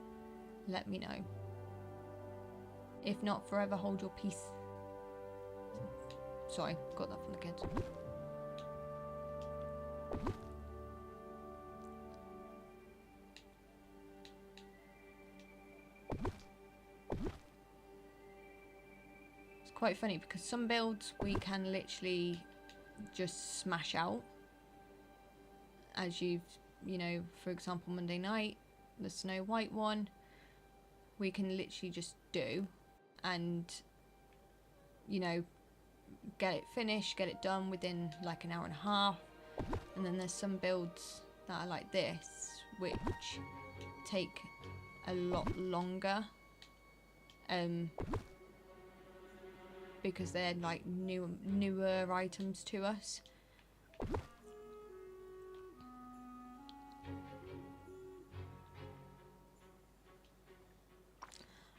let me know. If not, forever hold your peace. Sorry, got that from the kids. It's quite funny because some builds we can literally just smash out, as you've, you know, for example, Monday night, the Snow White one, we can literally just do and, you know, get it finished, get it done within like an hour and a half. And then there's some builds that are like this, which take a lot longer, because they're like newer items to us.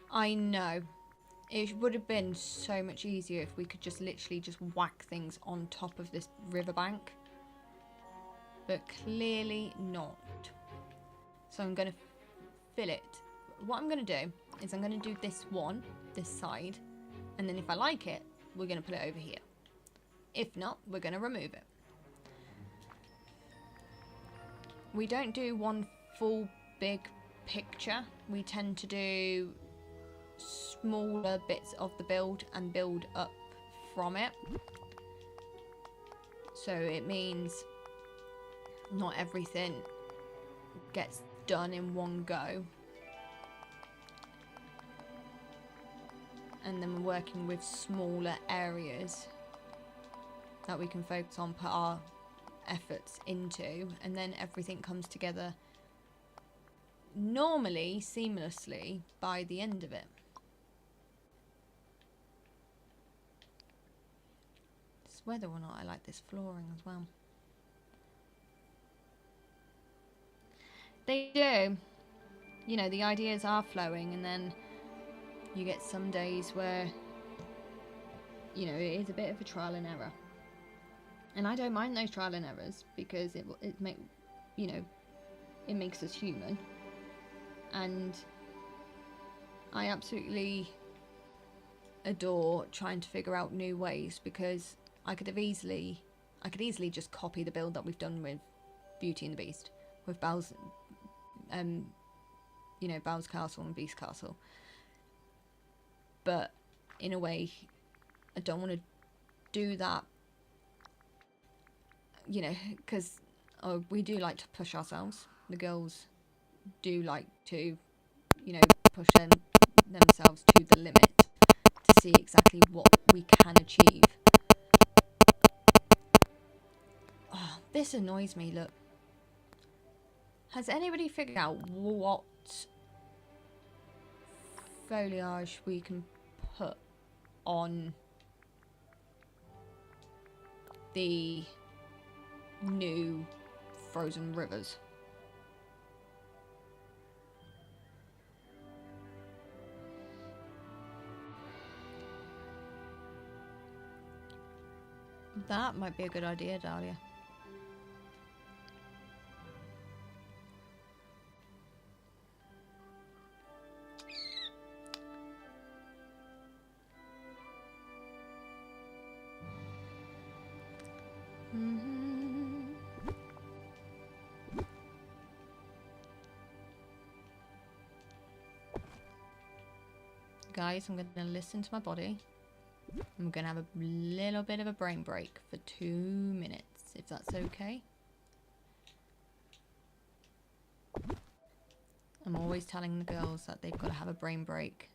I know. It would have been so much easier if we could just literally just whack things on top of this riverbank. But clearly not. So I'm going to fill it. What I'm going to do is I'm going to do this side. And then if I like it, we're going to put it over here. If not, we're going to remove it. We don't do one full big picture. We tend to do smaller bits of the build and build up from it. So it means not everything gets done in one go. And then we're working with smaller areas that we can focus on, put our efforts into, and then everything comes together normally seamlessly by the end of it. It's whether or not I like this flooring as well. They do. You know, the ideas are flowing, and then you get some days where, you know, it is a bit of a trial and error. And I don't mind those trial and errors because it makes us human. And I absolutely adore trying to figure out new ways, because I could easily just copy the build that we've done with Beauty and the Beast, with Belle's, Belle's Castle and Beast Castle. But in a way, I don't want to do that, you know, because we do like to push ourselves. The girls do like to, you know, push themselves to the limit to see exactly what we can achieve. Oh, this annoys me, look. Has anybody figured out what foliage we can put on the new frozen rivers? That might be a good idea, Dahlia. Guys, I'm going to listen to my body. I'm going to have a little bit of a brain break for 2 minutes, if that's okay. I'm always telling the girls that they've got to have a brain break.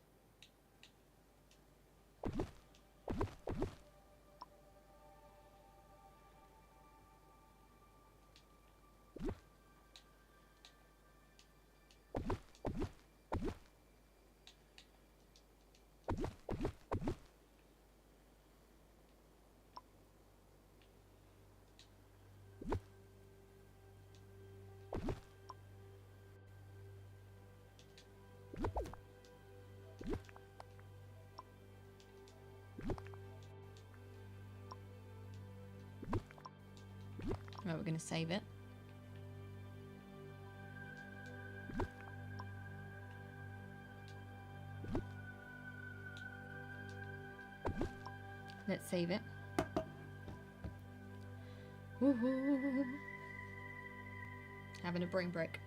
we're going to save it. Let's save it. Woohoo! Having a brain break.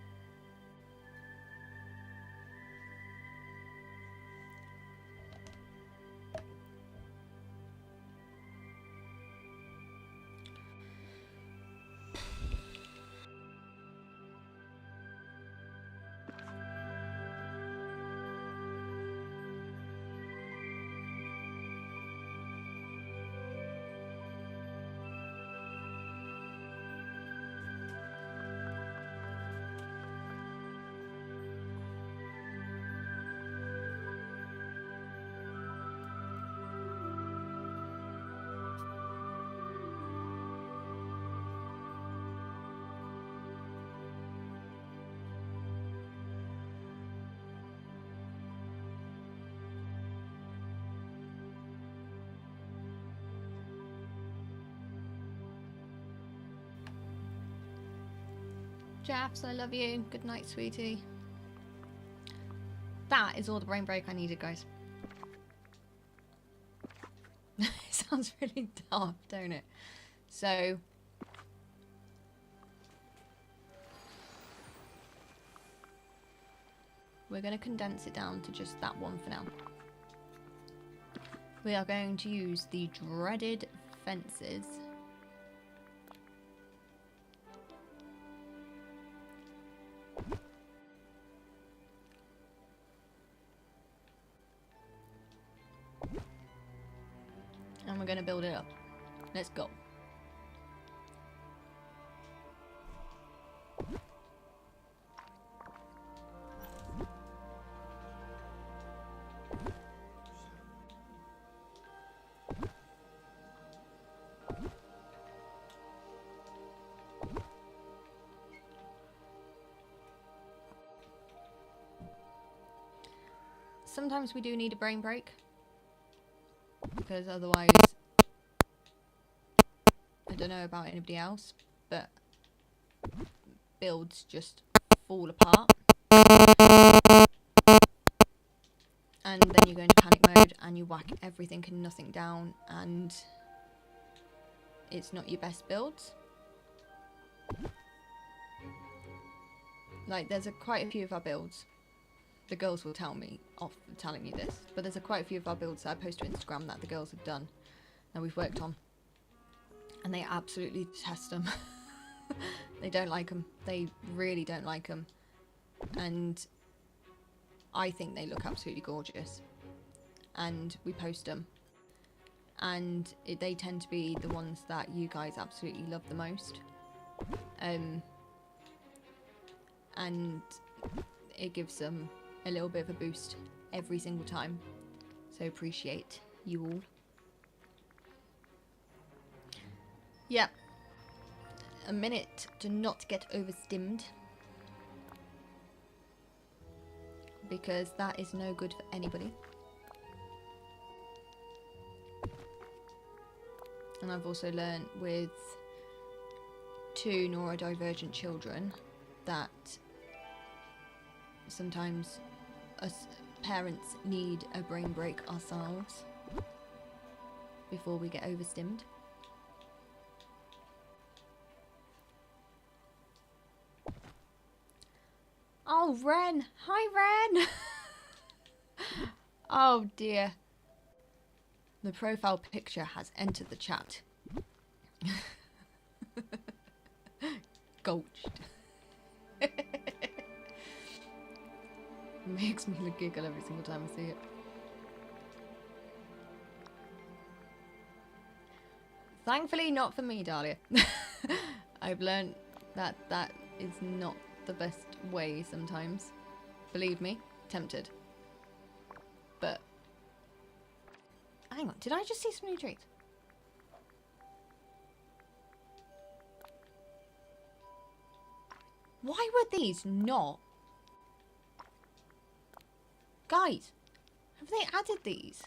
Jaffs, I love you. Good night, sweetie. That is all the brain break I needed, guys. It sounds really daft, don't it? So, we're going to condense it down to just that one for now. We are going to use the dreaded fences. And we're going to build it up. Let's go. Sometimes we do need a brain break, because otherwise, I don't know about anybody else, but builds just fall apart. And then you go into panic mode and you whack everything and nothing down, and it's not your best builds. Like, there's quite a few of our builds. The girls will tell me off telling me this, but there's quite a few of our builds that I post to Instagram that the girls have done and we've worked on, and they absolutely detest them. They don't like them. They really don't like them, and I think they look absolutely gorgeous, and we post them, and they tend to be the ones that you guys absolutely love the most, and it gives them a little bit of a boost every single time, so appreciate you all. Yeah, a minute to not get overstimmed, because that is no good for anybody. And I've also learned with 2 neurodivergent children that sometimes us parents need a brain break ourselves before we get overstimmed. Oh, Ren! Hi, Ren! Oh dear. The profile picture has entered the chat. Gulched. Makes me giggle every single time I see it. Thankfully not for me, Dahlia. I've learned that that is not the best way sometimes. Believe me, tempted. But hang on, did I just see some new treats? Why were these not? Guys, have they added these?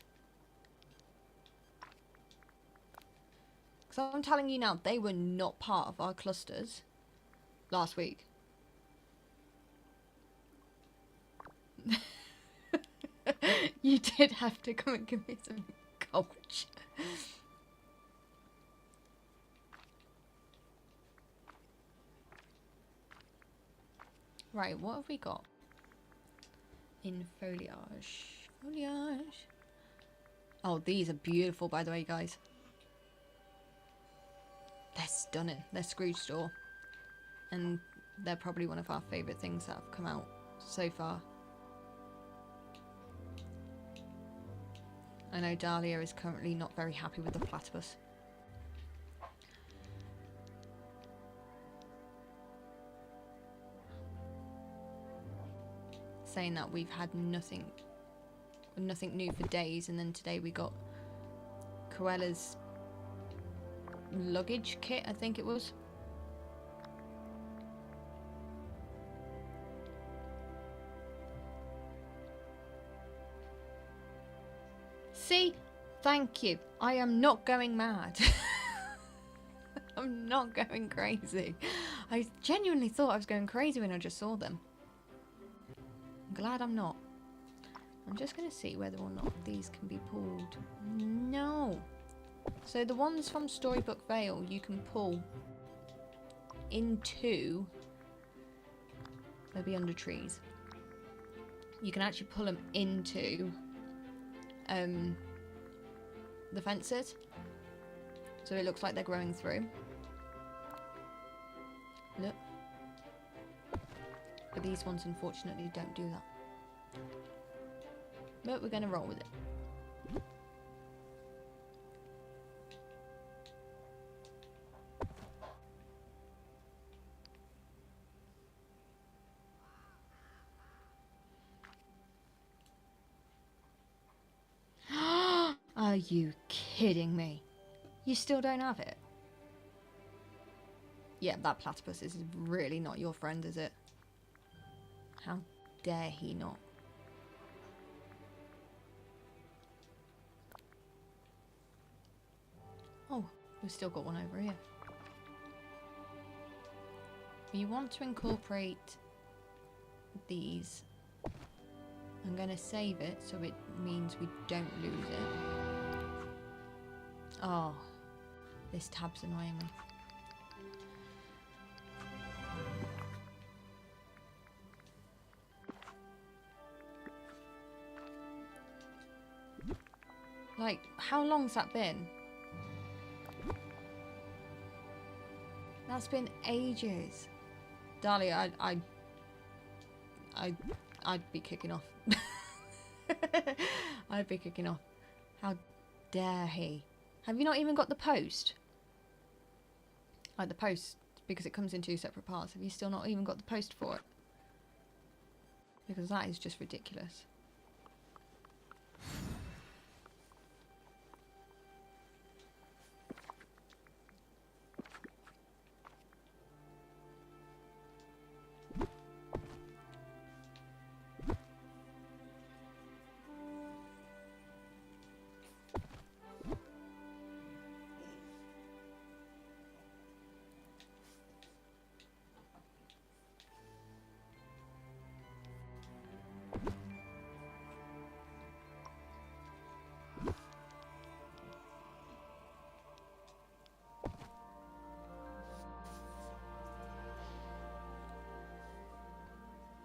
Because I'm telling you now, they were not part of our clusters last week. You did have to come and give me some coach. Right, what have we got? In foliage. Foliage. Oh, these are beautiful, by the way, guys. They're stunning. They're Scrooge store. And they're probably one of our favourite things that have come out so far. I know Dahlia is currently not very happy with the platypus. Saying that we've had nothing new for days, and then today we got Cruella's luggage kit, I think it was. See? Thank you. I am not going mad. I'm not going crazy. I genuinely thought I was going crazy when I just saw them. I'm glad I'm not. I'm just going to see whether or not these can be pulled. No. So the ones from Storybook Vale you can pull into... They'll be under trees. You can actually pull them into the fences. So it looks like they're growing through. Look. But these ones unfortunately don't do that. But we're going to roll with it. Are you kidding me? You still don't have it? Yeah, that platypus is really not your friend, is it? How dare he not? Oh, we've still got one over here. You want to incorporate these. I'm going to save it so it means we don't lose it. Oh, this tab's annoying me. Like, how long's that been? That's been ages. Dahlia, I'd be kicking off. I'd be kicking off. How dare he? Have you not even got the post? Like the post, because it comes in 2 separate parts. Have you still not even got the post for it? Because that is just ridiculous.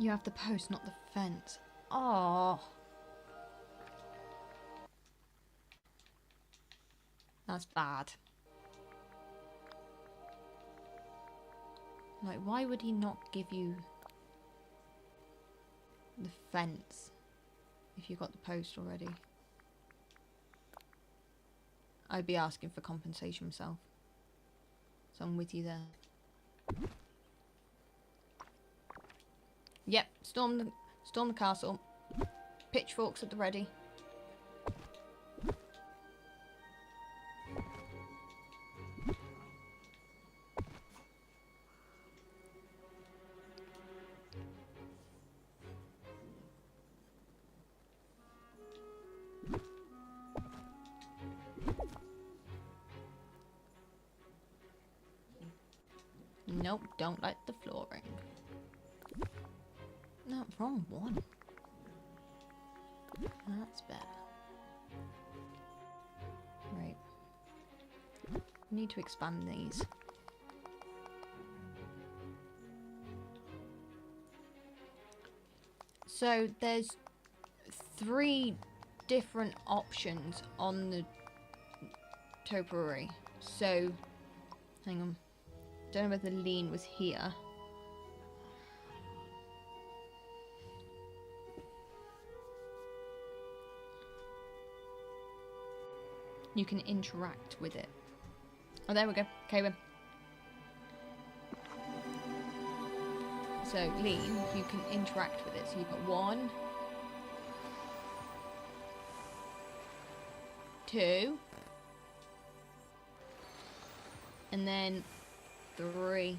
You have the post, not the fence. Oh. That's bad. Like, why would he not give you the fence if you got the post already? I'd be asking for compensation myself. So I'm with you there. Yep, storm the castle. Pitchforks at the ready. Nope, don't like the flooring. No, wrong one. That's better. Right. We need to expand these. So there's 3 different options on the topiary. So, hang on. Don't know whether lean was here. You can interact with it. Oh, there we go. Okay, then. So, lean, you can interact with it. So you've got 1, 2, and then 3.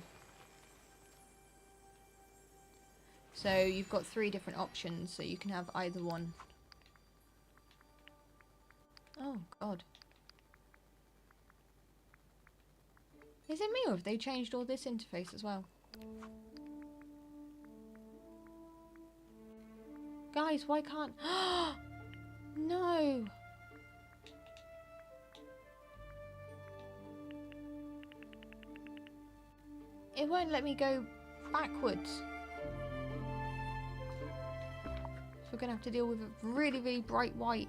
So you've got 3 different options, so you can have either one. Oh, God. Is it me, or have they changed all this interface as well? Guys, why can't... No! It won't let me go backwards. So we're going to have to deal with a really, really bright white.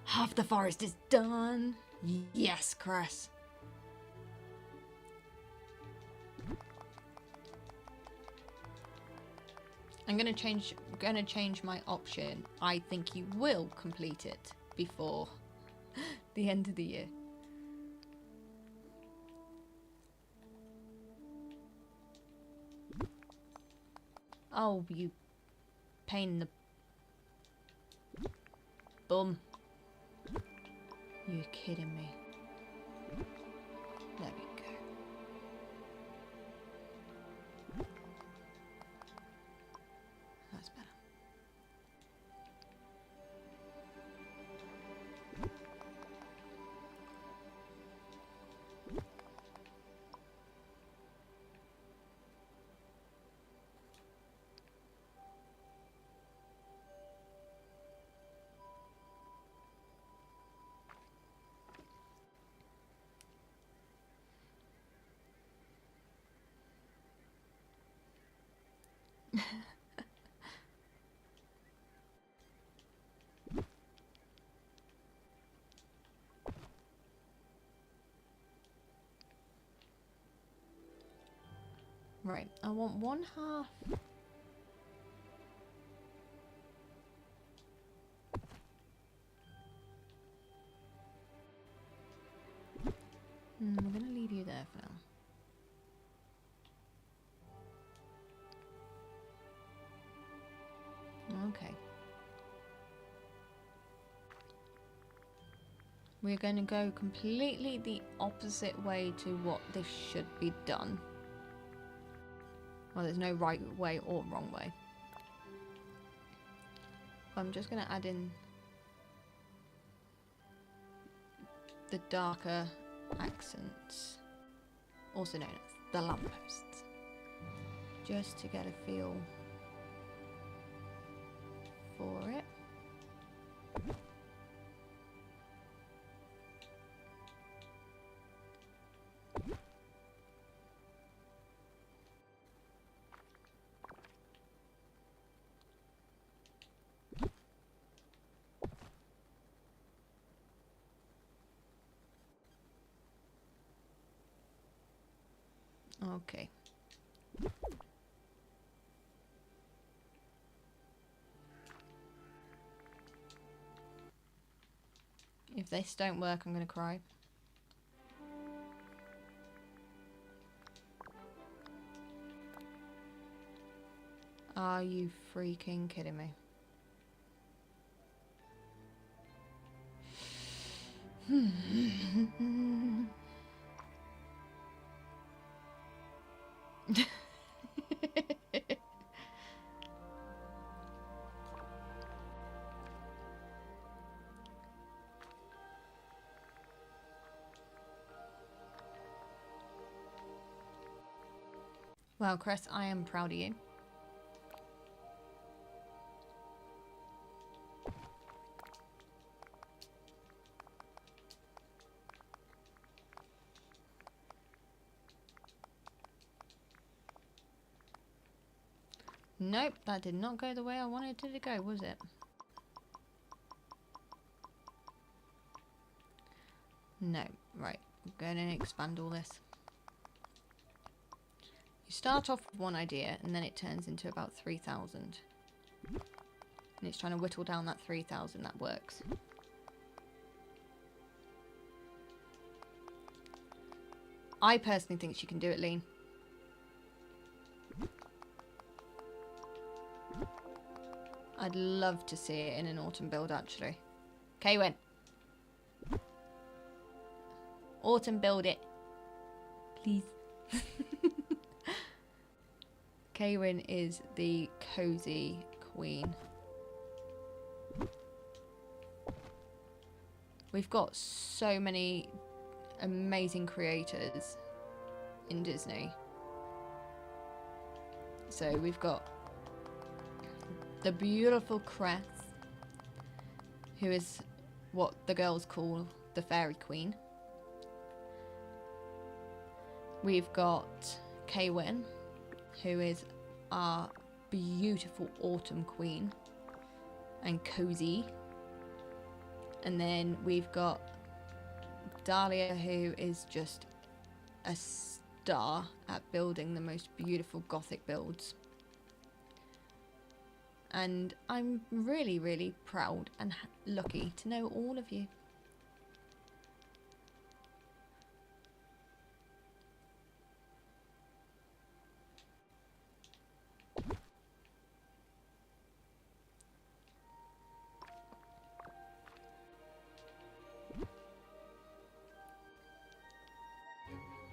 Half the forest is done. Yes, Cress. I'm gonna change my option. I think you will complete it before the end of the year. Oh, you pain in the bum. You're kidding me. There we go. That's better. Right, I want 1/2. I'm gonna leave you there for now. Okay. We're going to go completely the opposite way to what this should be done. Well, there's no right way or wrong way. I'm just going to add in the darker accents, also known as the lampposts, just to get a feel for it. Okay. If this don't work, I'm gonna cry. Are you freaking kidding me? Well, Chris, I am proud of you. Nope, that did not go the way I wanted it to go, was it? No. Right, I'm going to expand all this. You start off with one idea, and then it turns into about 3,000. And it's trying to whittle down that 3,000 that works. I personally think she can do it lean. I'd love to see it in an autumn build, actually. Kaywin. Autumn build it. Please. Kaywin is the cozy queen. We've got so many amazing creators in Disney. So we've got the beautiful Cress, who is what the girls call the fairy queen. We've got Kaywin, who is our beautiful autumn queen, and Cozy. And then we've got Dahlia, who is just a star at building the most beautiful gothic builds. And I'm really, really proud and lucky to know all of you.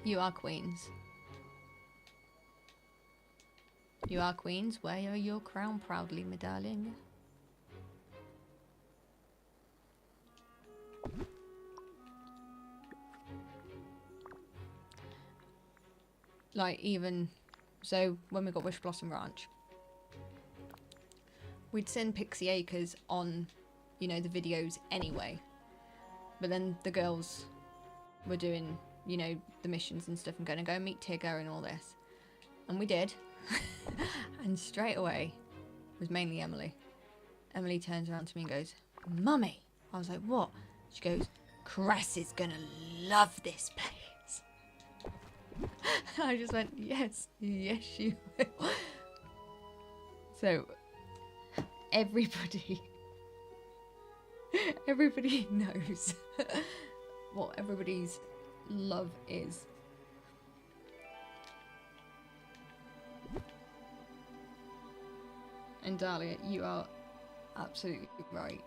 You are queens. You are queens. Wear your crown proudly, my darling. Like, even so, when we got Wish Blossom Ranch, we'd send Pixie Acres on, you know, the videos anyway. But then the girls were doing, you know, the missions and stuff and going to go meet Tigger and all this. And we did. And straight away, it was mainly Emily. Emily turns around to me and goes, "Mummy." I was like, "What?" She goes, "Cress is gonna love this place." I just went, yes, yes you will. So, everybody knows what everybody's love is. And Dahlia, you are absolutely right.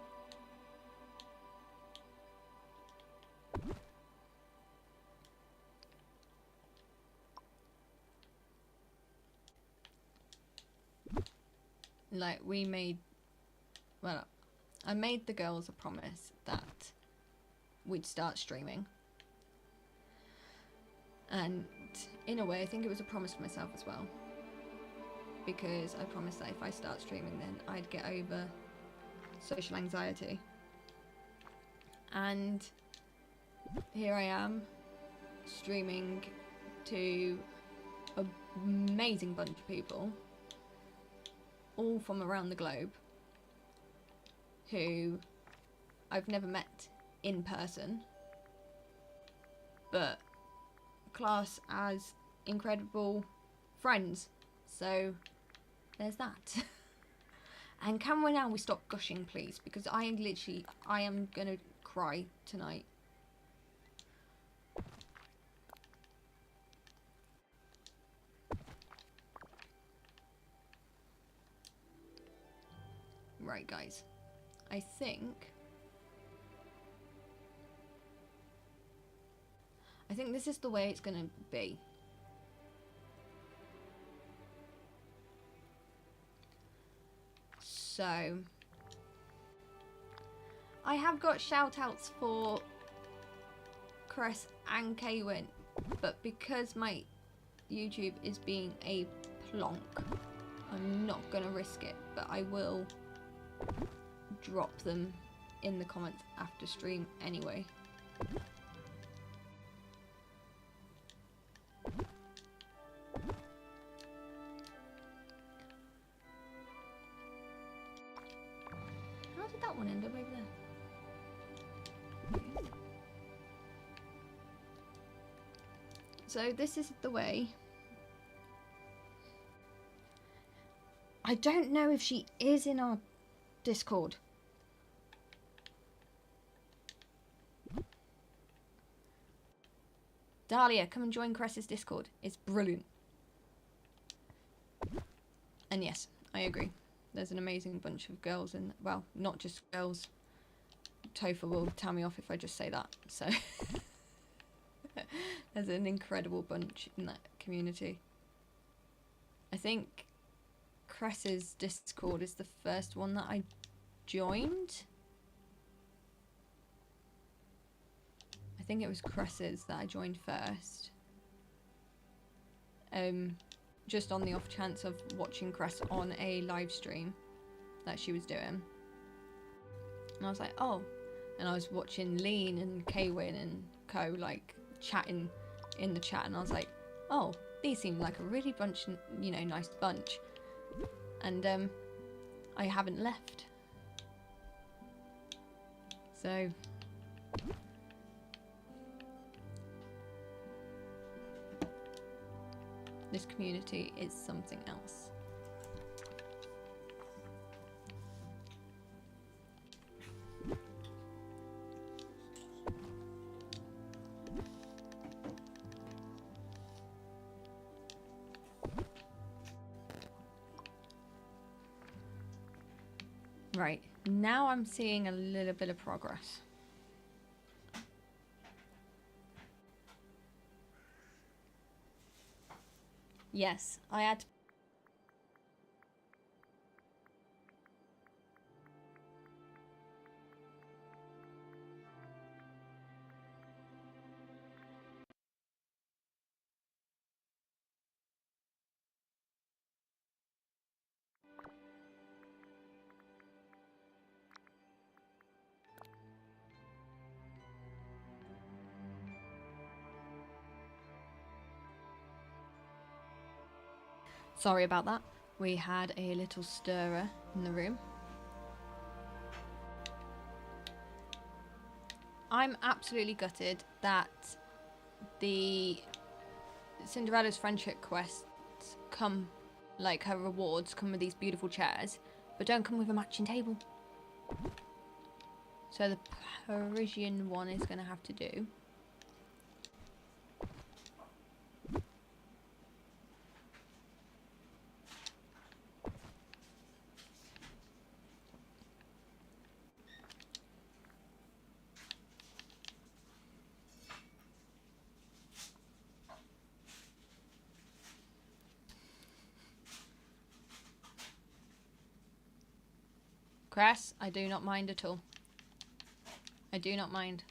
Like, we made, well, I made the girls a promise that we'd start streaming. And in a way, I think it was a promise to myself as well. Because I promised that if I start streaming, then I'd get over social anxiety. And here I am, streaming to an amazing bunch of people, all from around the globe, who I've never met in person, but class as incredible friends. So there's that. And can we now stop gushing, please? Because I am gonna cry tonight. Right, guys. I think this is the way it's gonna be. So, I have got shout outs for Cress and Kaywin, but because my YouTube is being a plonk. I'm not going to risk it, but I will drop them in the comments after stream anyway. How did that one end up over there? So this is the way. I don't know if she is in our Discord. Dahlia, come and join Cress's Discord. It's brilliant. And yes, I agree. There's an amazing bunch of girls in, well, not just girls. Topher will tell me off if I just say that. So there's an incredible bunch in that community. I think Cress's Discord is the first one that I joined. I think it was Cress's that I joined first. Just on the off chance of watching Cress on a live stream that she was doing. And I was like, oh. And I was watching Lean and Kwin and co like chatting in the chat, and I was like, oh, these seem like a really bunch, you know, nice bunch. And I haven't left. So this community is something else. Right, now I'm seeing a little bit of progress. Yes, I had to. Sorry about that. We had a little stirrer in the room. I'm absolutely gutted that the Cinderella's friendship quests come, like her rewards, come with these beautiful chairs, but don't come with a matching table. So the Parisian one is going to have to do. Cress, I do not mind at all. I do not mind.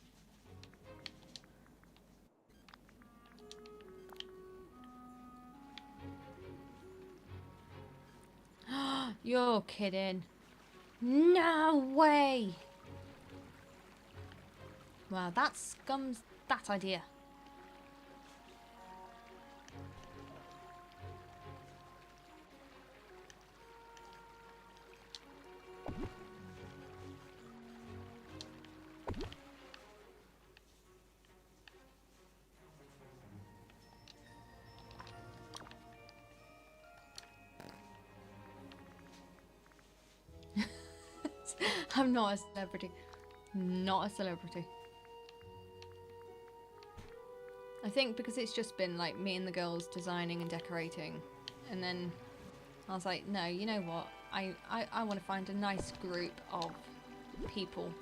You're kidding. No way! Wow, that scums that idea. I'm not a celebrity. Not a celebrity. I think because it's just been like me and the girls designing and decorating, and then I was like, no, you know what? I want to find a nice group of people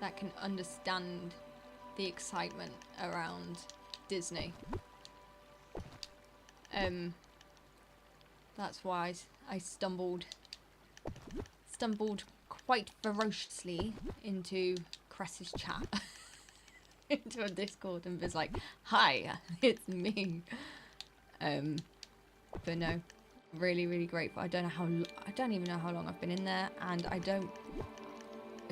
that can understand the excitement around Disney. That's why I stumbled quite ferociously into Cress's chat, into a Discord, and was like, hi, it's me. But no, really, really grateful. I don't even know how long I've been in there, and I don't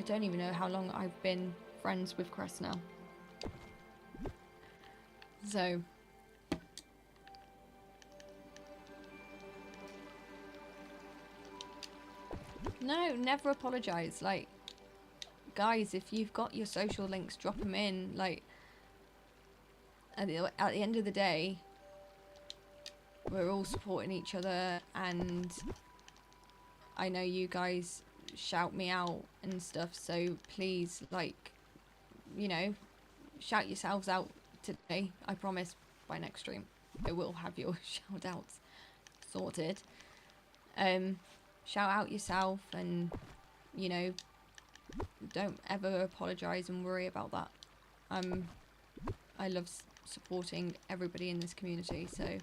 even know how long I've been friends with Cress now. So no, never apologize. Like, guys, if you've got your social links, drop them in. Like, at the end of the day, we're all supporting each other, and I know you guys shout me out and stuff, so please, like, you know, shout yourselves out today. I promise by next stream I will have your shout outs sorted. Shout out yourself, and, you know, don't ever apologize and worry about that. I love supporting everybody in this community, so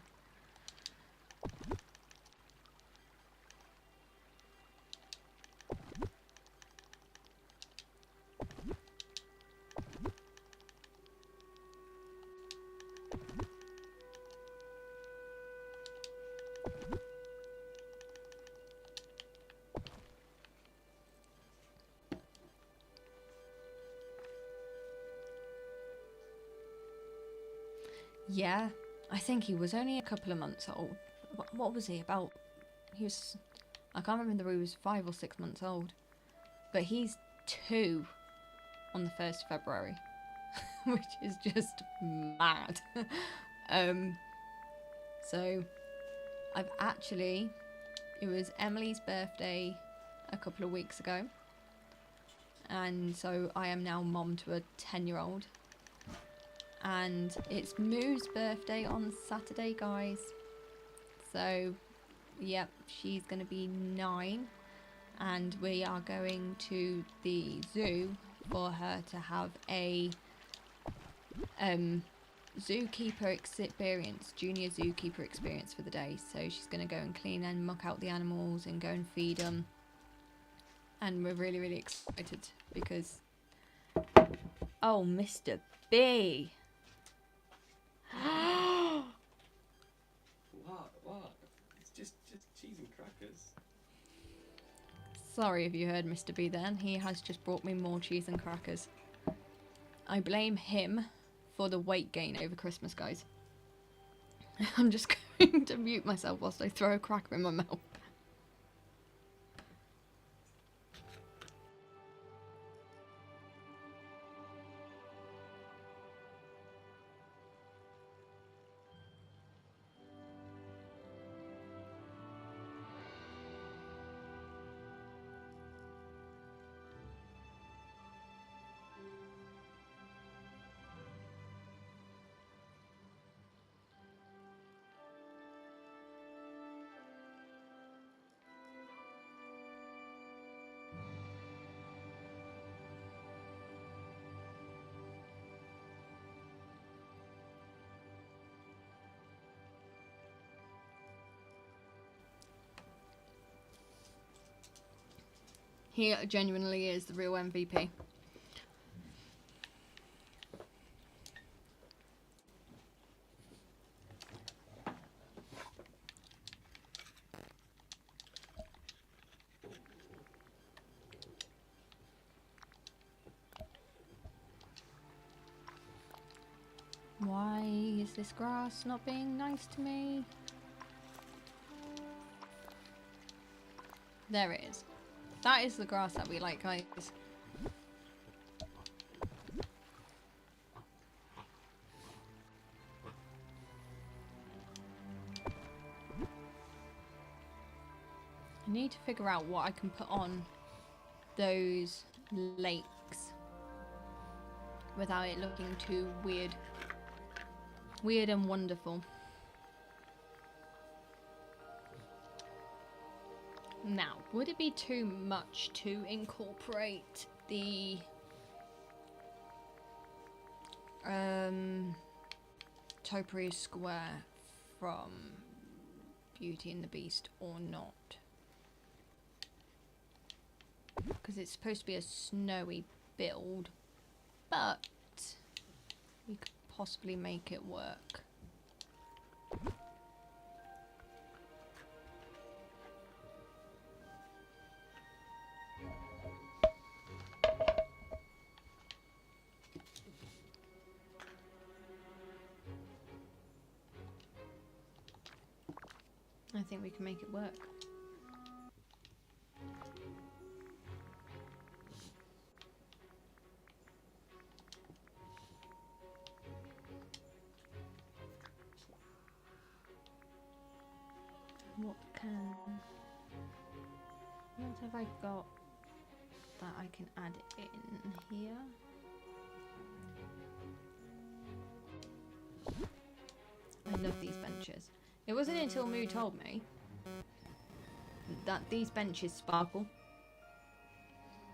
yeah, I think he was only a couple of months old. What was he, about? He was, I can't remember if he was 5 or 6 months old. But he's 2 on the 1st of February, which is just mad. So I've actually, it was Emily's birthday a couple of weeks ago, and so I am now mom to a 10-year-old. And it's Moo's birthday on Saturday, guys. So, yep, she's going to be 9. And we are going to the zoo for her to have a zookeeper experience, junior zookeeper experience for the day. So she's going to go and clean and muck out the animals and go and feed them. And we're really, really excited because... Oh, Mr. B! What? It's just cheese and crackers. Sorry if you heard Mr. B then. He has just brought me more cheese and crackers. I blame him for the weight gain over Christmas, guys. I'm just going to mute myself whilst I throw a cracker in my mouth. He genuinely is the real MVP. Why is this grass not being nice to me? There it is. That is the grass that we like, guys. I need to figure out what I can put on those lakes without it looking too weird. Weird and wonderful. Now, would it be too much to incorporate the topiary square from Beauty and the Beast or not? Because it's supposed to be a snowy build, but we could possibly make it work. I think we can make it work. What have I got that I can add in here? I love these benches. It wasn't until Moo told me that these benches sparkle,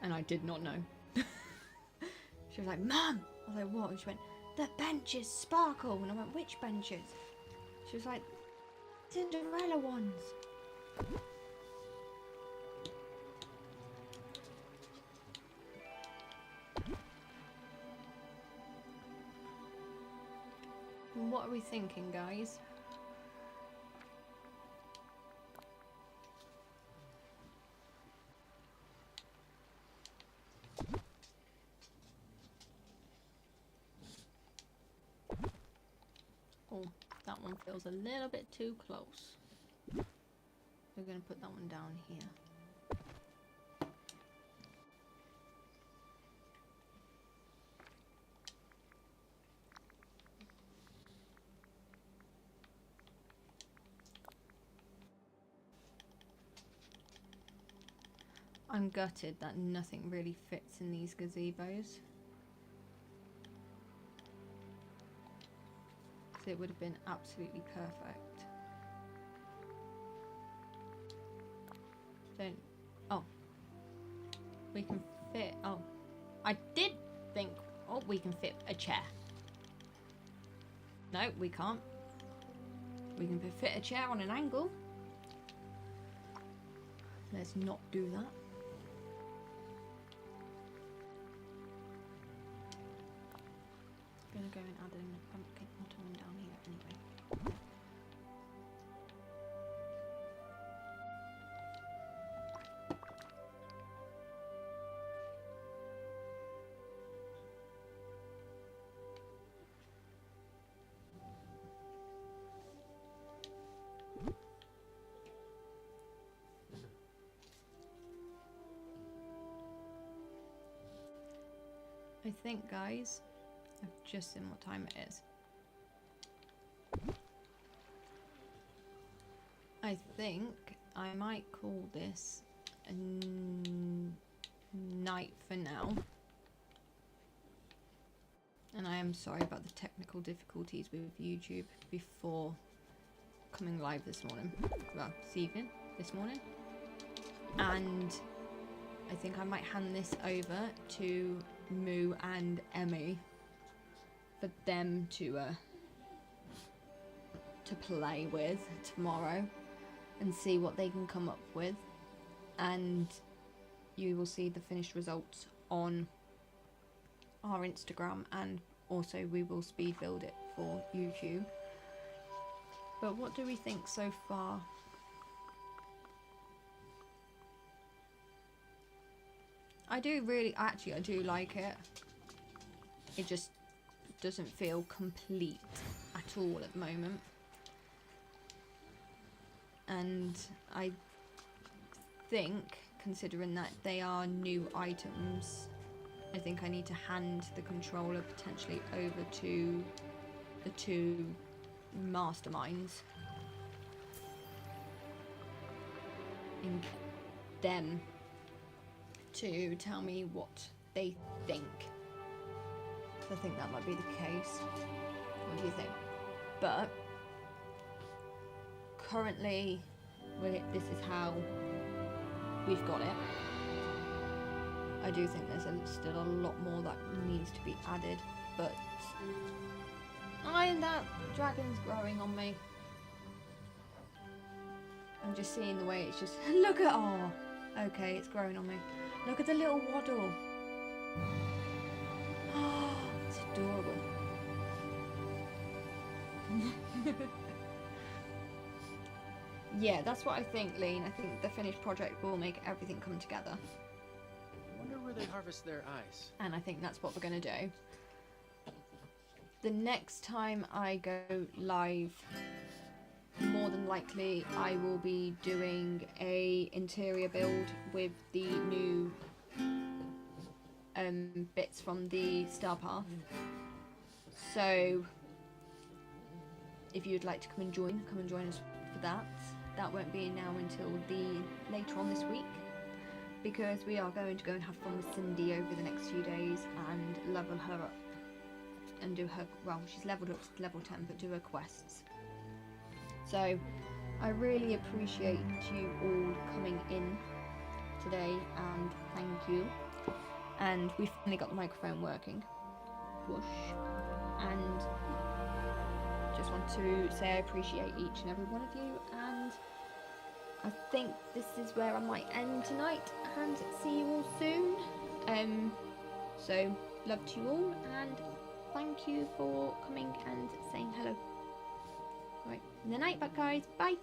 and I did not know. She was like, "Mum!" I was like, "What?" And she went, "The benches sparkle." And I went, "Which benches?" She was like, "Cinderella ones." What are we thinking, guys? Oh, that one feels a little bit too close. We're going to put that one down here. I'm gutted that nothing really fits in these gazebos. So it would have been absolutely perfect. Don't. Oh. We can fit. Oh. I did think. Oh, we can fit a chair. No, we can't. We can fit a chair on an angle. Let's not do that. I'm gonna go and add a pumpkin ottoman down here anyway. I think, guys, I've just seen what time it is. I think I might call this a night for now. And I am sorry about the technical difficulties with YouTube before coming live this morning. Well, this morning. And I think I might hand this over to Moo and Emmy for them to play with tomorrow and see what they can come up with, and you will see the finished results on our Instagram, and also we will speed build it for YouTube. But what do we think so far? I do like it. It just doesn't feel complete at all at the moment. And I think, considering that they are new items, I think I need to hand the controller potentially over to the two masterminds and them to tell me what they think. I think that might be the case. What do you think? But currently, this is how we've got it. I do think there's still a lot more that needs to be added, but that dragon's growing on me. I'm just seeing the way it's just look at okay, it's growing on me. Look at the little waddle. Oh, it's adorable. Yeah, that's what I think, Lean. I think the finished project will make everything come together. I wonder where they harvest their ice. And I think that's what we're going to do. The next time I go live more than likely I will be doing a interior build with the new bits from the Starpath. So if you'd like to come and join us for that. That won't be now until later on this week, because we are going to go and have fun with Cindy over the next few days and level her up and do her, well, she's leveled up to level 10, but do her quests. So I really appreciate you all coming in today, and thank you. And we finally got the microphone working. Whoosh. And just want to say I appreciate each and every one of you, and I think this is where I might end tonight, and see you all soon. So love to you all, and thank you for coming and saying hello. Right, the night back, guys. Bye.